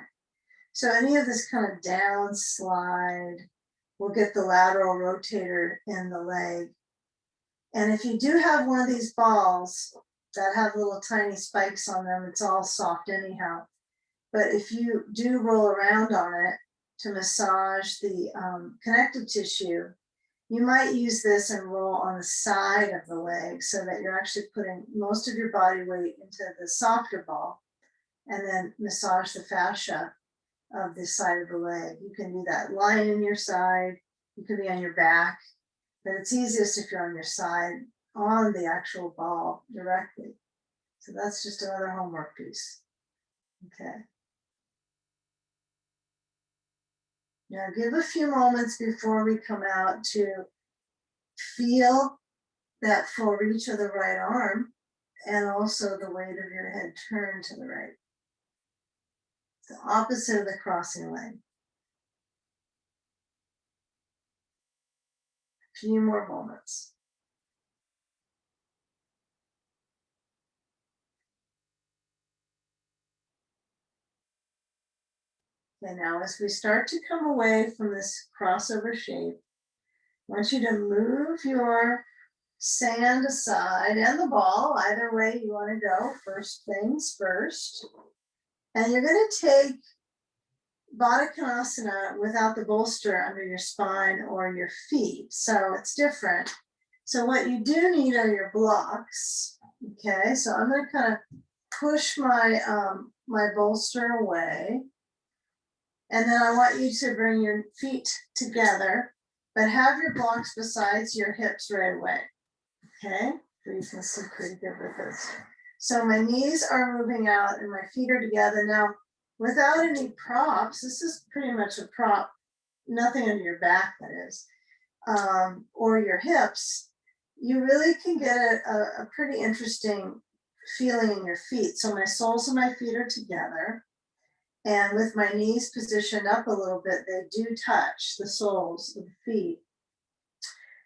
So any of this kind of down slide will get the lateral rotator in the leg. And if you do have one of these balls that have little tiny spikes on them, it's all soft anyhow. But if you do roll around on it to massage the connective tissue, you might use this and roll on the side of the leg so that you're actually putting most of your body weight into the softer ball and then massage the fascia of the side of the leg. You can do that lying in your side, you can be on your back, but it's easiest if you're on your side on the actual ball directly. So that's just another homework piece. Okay. Now give a few moments before we come out to feel that full reach of the right arm and also the weight of your head turned to the right. The opposite of the crossing leg. A few more moments. Okay, now as we start to come away from this crossover shape, I want you to move your sand aside and the ball, either way you want to go, first things first. And you're going to take Baddha Konasana without the bolster under your spine or your feet. So it's different. So what you do need are your blocks. Okay, so I'm going to kind of push my my bolster away. And then I want you to bring your feet together, but have your blocks besides your hips right away. Okay, so you can see pretty good with this. So my knees are moving out and my feet are together. Now, without any props, this is pretty much a prop, nothing under your back, that is, or your hips, you really can get a pretty interesting feeling in your feet. So my soles of my feet are together. And with my knees positioned up a little bit, they do touch the soles of the feet.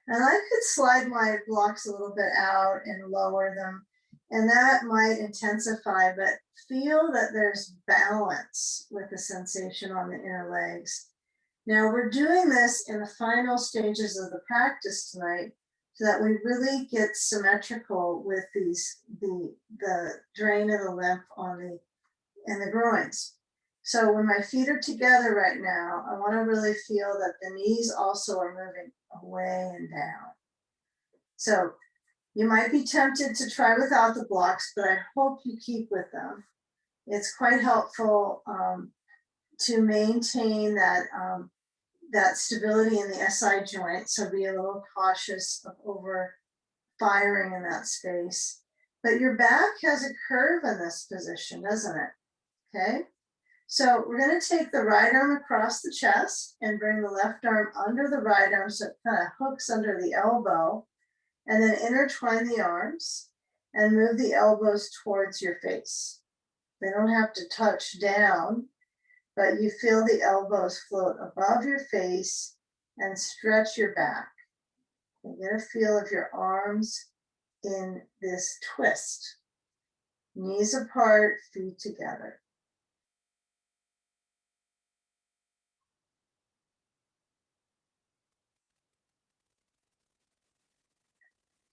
And I could slide my blocks a little bit out and lower them, and that might intensify, but feel that there's balance with the sensation on the inner legs. Now we're doing this in the final stages of the practice tonight so that we really get symmetrical with the drain of the lymph on the groins. So when my feet are together right now, I want to really feel that the knees also are moving away and down. So you might be tempted to try without the blocks, but I hope you keep with them. It's quite helpful to maintain that stability in the SI joint. So be a little cautious of over firing in that space. But your back has a curve in this position, doesn't it? Okay. So we're going to take the right arm across the chest and bring the left arm under the right arm so it kind of hooks under the elbow, and then intertwine the arms and move the elbows towards your face. They don't have to touch down, but you feel the elbows float above your face and stretch your back. You get a feel of your arms in this twist. Knees apart, feet together.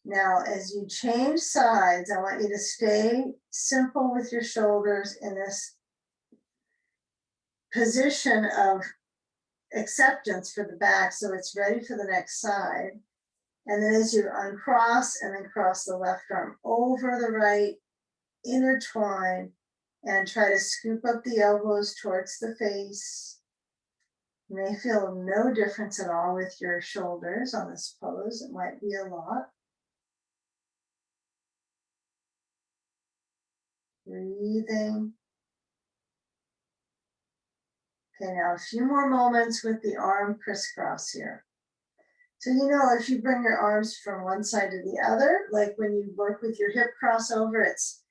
Now, as you change sides, I want you to stay simple with your shoulders in this position of acceptance for the back so it's ready for the next side. And then as you uncross and then cross the left arm over the right, intertwine and try to scoop up the elbows towards the face. You may feel no difference at all with your shoulders on this pose. It might be a lot. Breathing. Okay, now a few more moments with the arm crisscross here. So, you know, if you bring your arms from one side to the other, like when you work with your hip crossover, it's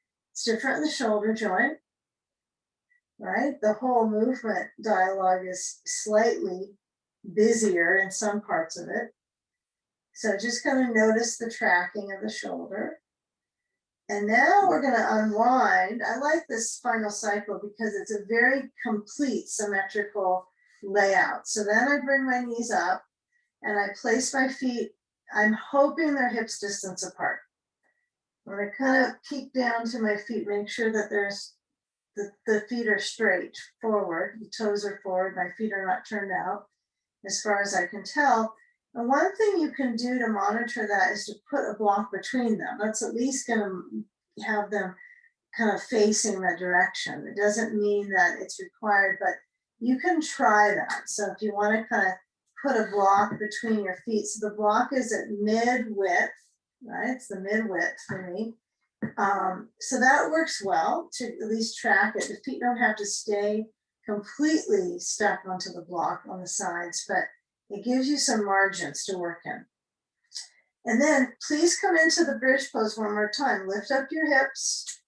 different in the shoulder joint, right? The whole movement dialogue is slightly busier in some parts of it. So just kind of notice the tracking of the shoulder. And now we're going to unwind. I like this spinal cycle because it's a very complete symmetrical layout. So then I bring my knees up and I place my feet. I'm hoping they're hips distance apart. I'm going to kind of peek down to my feet, make sure that the feet are straight forward. The toes are forward. My feet are not turned out as far as I can tell. And one thing you can do to monitor that is to put a block between them. That's at least going to have them kind of facing the direction. It doesn't mean that it's required, but you can try that. So if you want to kind of put a block between your feet, so the block is at mid-width, right? It's the mid-width for me. So that works well to at least track it. The feet don't have to stay completely stuck onto the block on the sides, but it gives you some margins to work in. And then please come into the bridge pose one more time. Lift up your hips,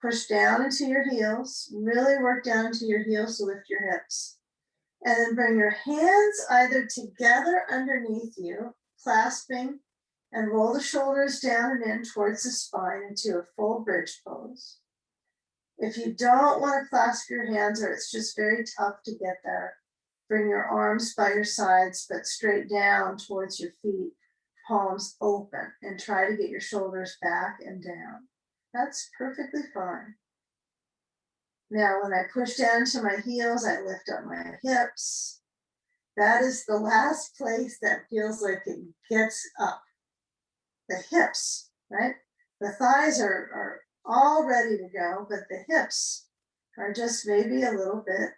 push down into your heels, really work down into your heels to lift your hips. And then bring your hands either together underneath you, clasping, and roll the shoulders down and in towards the spine into a full bridge pose. If you don't want to clasp your hands or it's just very tough to get there, bring your arms by your sides, but straight down towards your feet, palms open, and try to get your shoulders back and down. That's perfectly fine. Now, when I push down to my heels, I lift up my hips. That is the last place that feels like it gets up. The hips, right? The thighs are all ready to go, but the hips are just maybe a little bit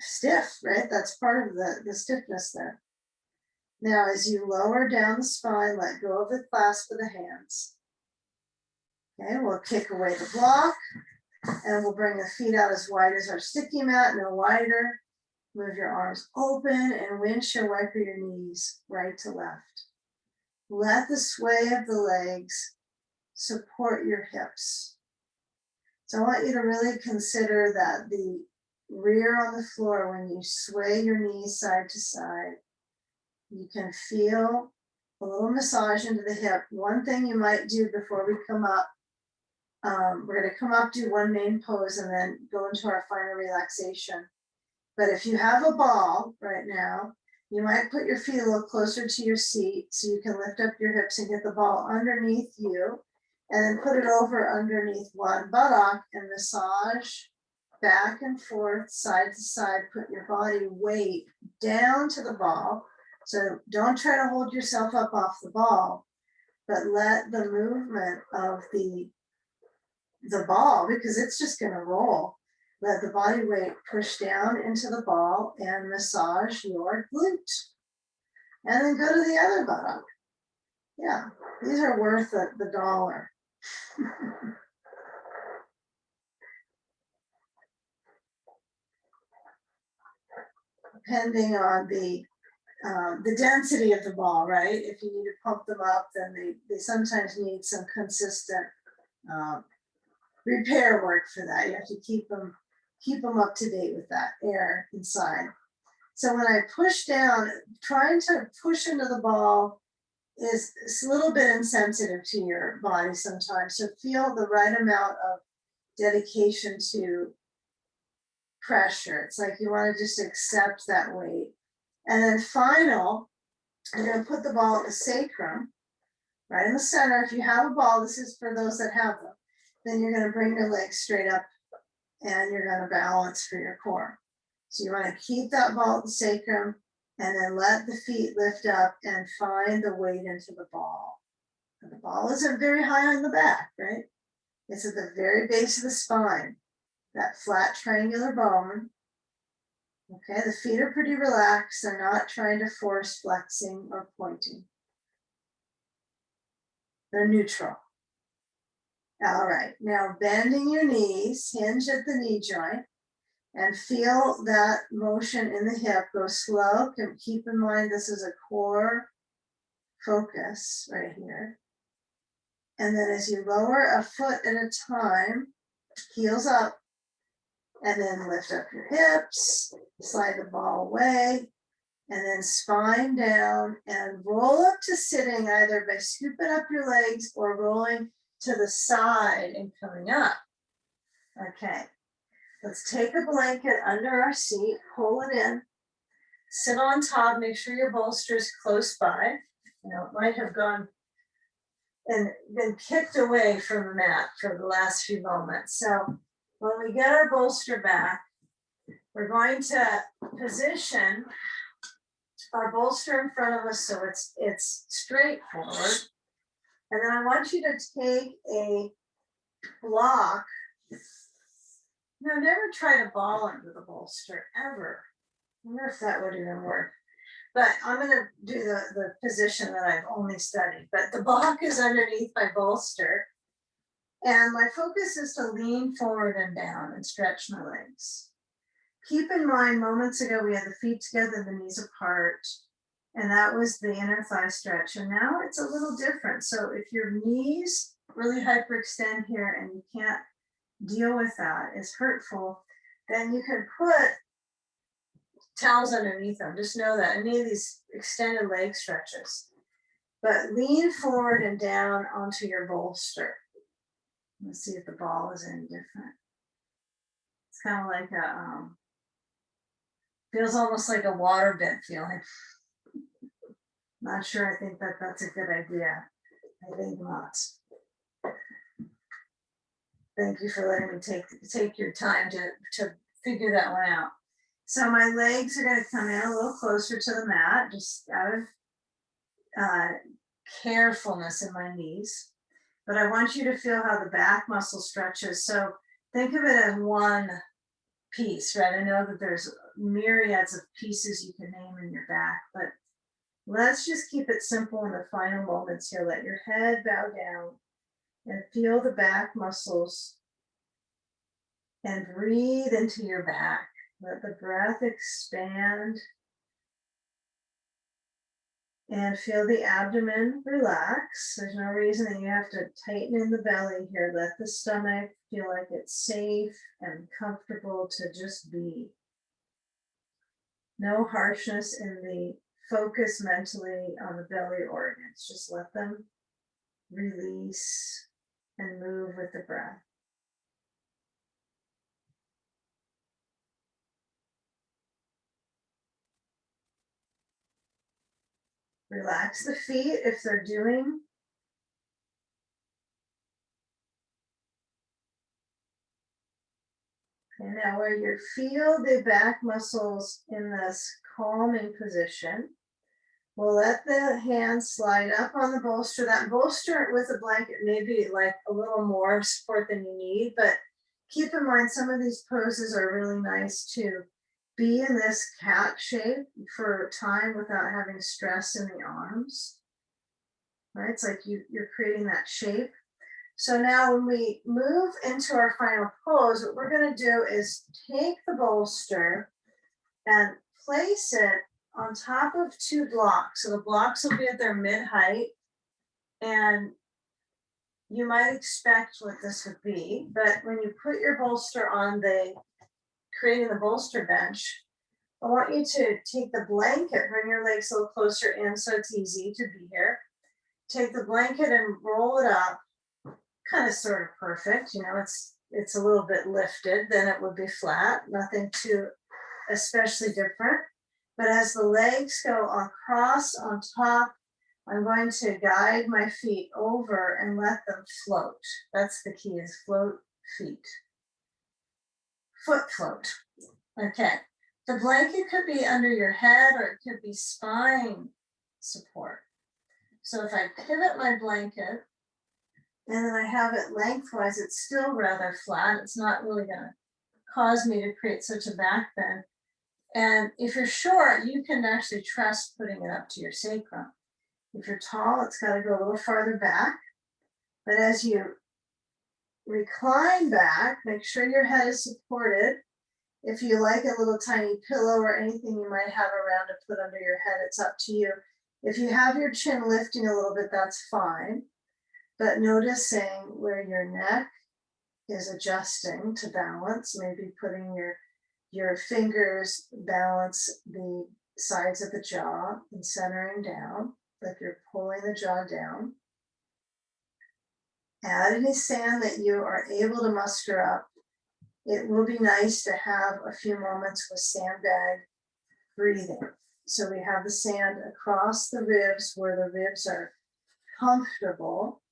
stiff, right? That's part of the stiffness there. Now, as you lower down the spine, let go of the clasp of the hands. Okay, we'll kick away the block and we'll bring the feet out as wide as our sticky mat, no wider. Move your arms open and windshield wiper your knees right to left. Let the sway of the legs support your hips. So I want you to really consider that the rear on the floor, when you sway your knees side to side, you can feel a little massage into the hip. One thing you might do before we come up, we're going to come up, do one main pose, and then go into our final relaxation. But if you have a ball right now, you might put your feet a little closer to your seat so you can lift up your hips and get the ball underneath you, and then put it over underneath one buttock and massage back and forth, side to side. Put your body weight down to the ball. So don't try to hold yourself up off the ball, but let the movement of the ball, because it's just going to roll, let the body weight push down into the ball and massage your glute. And then go to the other buttock. Yeah, these are worth the dollar. depending on the density of the ball, right? If you need to pump them up, then they sometimes need some consistent repair work for that. You have to keep them up to date with that air inside. So when I push down, trying to push into the ball is a little bit insensitive to your body sometimes. So feel the right amount of dedication to pressure. It's like you want to just accept that weight. And then final, I'm going to put the ball at the sacrum, right in the center. If you have a ball, this is for those that have them. Then you're going to bring your legs straight up and you're going to balance for your core. So you want to keep that ball at the sacrum and then let the feet lift up and find the weight into the ball. And the ball isn't very high on the back, right? It's at the very base of the spine, that flat triangular bone. Okay, the feet are pretty relaxed. They're not trying to force flexing or pointing. They're neutral. All right, now bending your knees, hinge at the knee joint, and feel that motion in the hip go slow. Keep in mind this is a core focus right here. And then as you lower a foot at a time, heels up, and then lift up your hips, slide the ball away, and then spine down and roll up to sitting either by scooping up your legs or rolling to the side and coming up. Okay, let's take a blanket under our seat, pull it in, sit on top, make sure your bolster is close by. You know, it might have gone and been kicked away from the mat for the last few moments. So when we get our bolster back, we're going to position our bolster in front of us so it's straight forward. And then I want you to take a block. No, never try to ball under the bolster, ever. I wonder if that would even work. But I'm going to do the position that I've only studied. But the block is underneath my bolster. And my focus is to lean forward and down and stretch my legs. Keep in mind, moments ago, we had the feet together, the knees apart. And that was the inner thigh stretch. And now it's a little different. So if your knees really hyperextend here and you can't deal with that, it's hurtful, then you can put towels underneath them. Just know that any of these extended leg stretches. But lean forward and down onto your bolster. Let's see if the ball is any different. It's kind of like a, feels almost like a waterbed feeling. Not sure I think that's a good idea. I think not. Thank you for letting me take your time to figure that one out. So my legs are going to come in a little closer to the mat, just out of carefulness in my knees. But I want you to feel how the back muscle stretches. So think of it as one piece, right? I know that there's myriads of pieces you can name in your back, but let's just keep it simple in the final moments here. Let your head bow down and feel the back muscles and breathe into your back. Let the breath expand and feel the abdomen relax. There's no reason that you have to tighten in the belly here. Let the stomach feel like it's safe and comfortable to just be. No harshness in the focus mentally on the belly organs. Just let them release and move with the breath. Relax the feet if they're doing. And now where you feel the back muscles in this calming position, we'll let the hands slide up on the bolster. That bolster with a blanket may be like a little more support than you need, but keep in mind some of these poses are really nice to be in this cat shape for time without having stress in the arms. Right? It's like you're creating that shape. So now when we move into our final pose, what we're going to do is take the bolster and place it on top of two blocks. So the blocks will be at their mid-height, and you might expect what this would be, but when you put your bolster on creating the bolster bench, I want you to take the blanket, bring your legs a little closer in so it's easy to be here. Take the blanket and roll it up, kind of sort of perfect. You know, it's a little bit lifted, then it would be flat, nothing too especially different. But as the legs go across on top, I'm going to guide my feet over and let them float. That's the key, is float feet. Foot float. Okay. The blanket could be under your head or it could be spine support. So if I pivot my blanket and then I have it lengthwise, it's still rather flat. It's not really going to cause me to create such a back bend. And if you're short, you can actually trust putting it up to your sacrum. If you're tall, it's got to go a little farther back. But as you recline back, make sure your head is supported. If you like a little tiny pillow or anything you might have around to put under your head, it's up to you. If you have your chin lifting a little bit, that's fine. But noticing where your neck is adjusting to balance, maybe putting your fingers balance the sides of the jaw and centering down, like you're pulling the jaw down. Add any sand that you are able to muster up. It will be nice to have a few moments with sandbag breathing. So we have the sand across the ribs where the ribs are comfortable.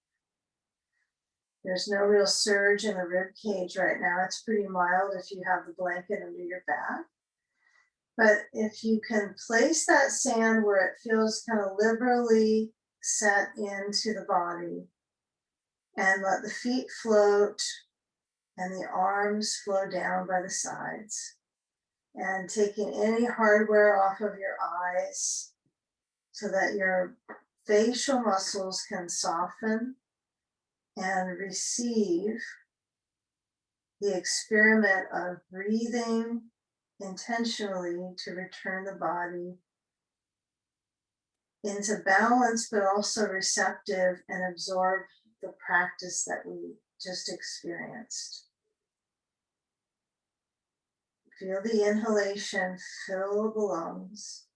There's no real surge in the rib cage right now. It's pretty mild if you have the blanket under your back. But if you can place that sand where it feels kind of liberally set into the body and let the feet float and the arms flow down by the sides, and taking any hardware off of your eyes so that your facial muscles can soften and receive the experiment of breathing intentionally to return the body into balance, but also receptive and absorb the practice that we just experienced. Feel the inhalation fill the lungs,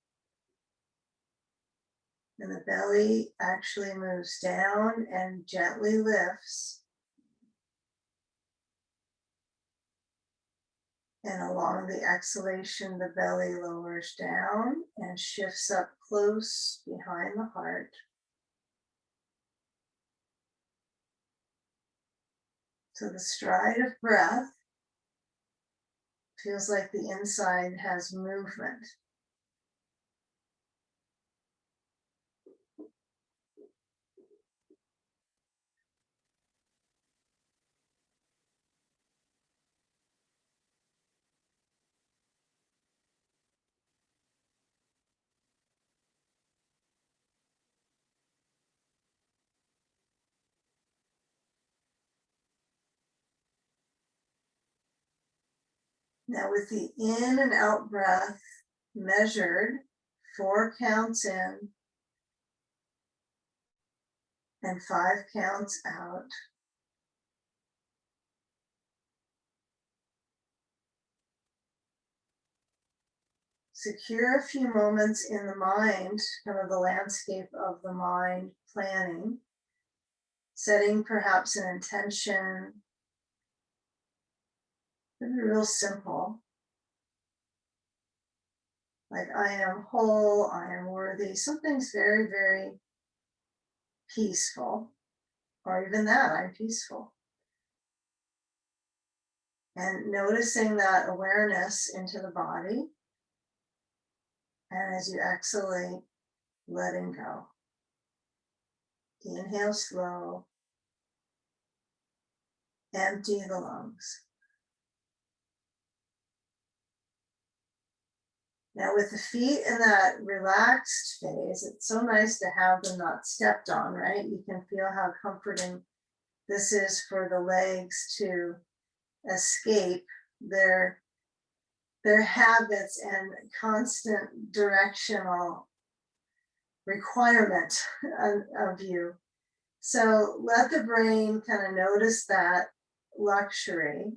and the belly actually moves down and gently lifts. And along the exhalation, the belly lowers down and shifts up close behind the heart. So the stride of breath feels like the inside has movement. Now with the in and out breath measured, 4 counts in and 5 counts out. Secure a few moments in the mind, kind of the landscape of the mind planning, setting perhaps an intention. It'd be real simple. Like, I am whole, I am worthy. Something's very, very peaceful, or even that, I'm peaceful. And noticing that awareness into the body. And as you exhalate, letting go. Inhale slow. Empty the lungs. Now with the feet in that relaxed phase, it's so nice to have them not stepped on, right? You can feel how comforting this is for the legs to escape their their habits and constant directional requirement of you. So let the brain kind of notice that luxury,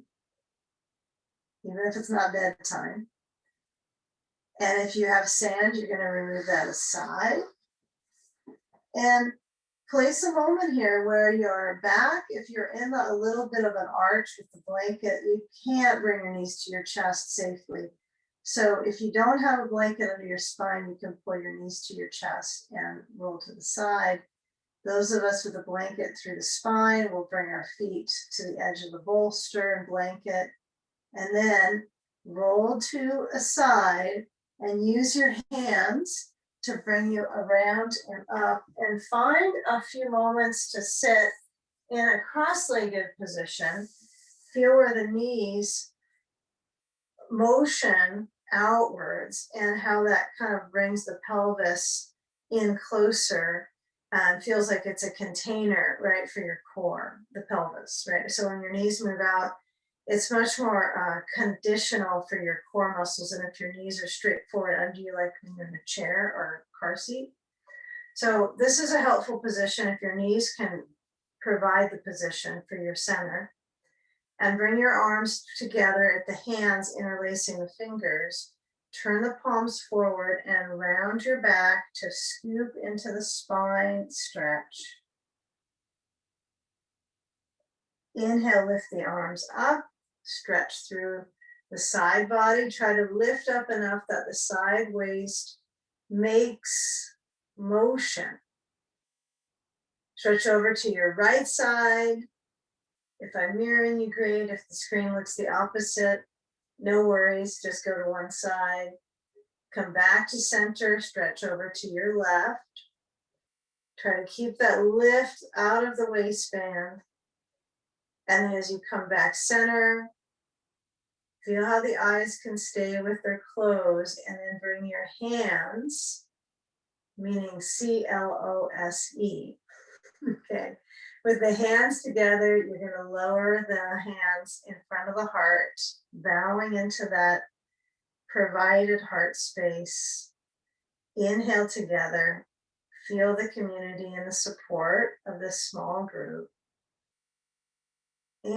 even if it's not bedtime. And if you have sand, you're going to remove that aside. And place a moment here where your back, if you're in a little bit of an arch with the blanket, you can't bring your knees to your chest safely. So if you don't have a blanket under your spine, you can pull your knees to your chest and roll to the side. Those of us with a blanket through the spine will bring our feet to the edge of the bolster and blanket, and then roll to a side and use your hands to bring you around and up, and find a few moments to sit in a cross-legged position. Feel where the knees motion outwards and how that kind of brings the pelvis in closer and feels like it's a container, right, for your core, the pelvis, right? So when your knees move out, it's much more conditional for your core muscles. And if your knees are straight forward under you, like when you're in a chair or car seat. So this is a helpful position if your knees can provide the position for your center. And bring your arms together at the hands, interlacing the fingers. Turn the palms forward and round your back to scoop into the spine stretch. Inhale, lift the arms up, stretch through the side body. Try to lift up enough that the side waist makes motion. Stretch over to your right side. If I'm mirroring you, great. If the screen looks the opposite, no worries, just go to one side. Come back to center, stretch over to your left. Try to keep that lift out of the waistband. And then as you come back center, feel how the eyes can stay with their closed, and then bring your hands, meaning C-L-O-S-E. Okay. With the hands together, you're going to lower the hands in front of the heart, bowing into that provided heart space. Inhale together. Feel the community and the support of this small group. And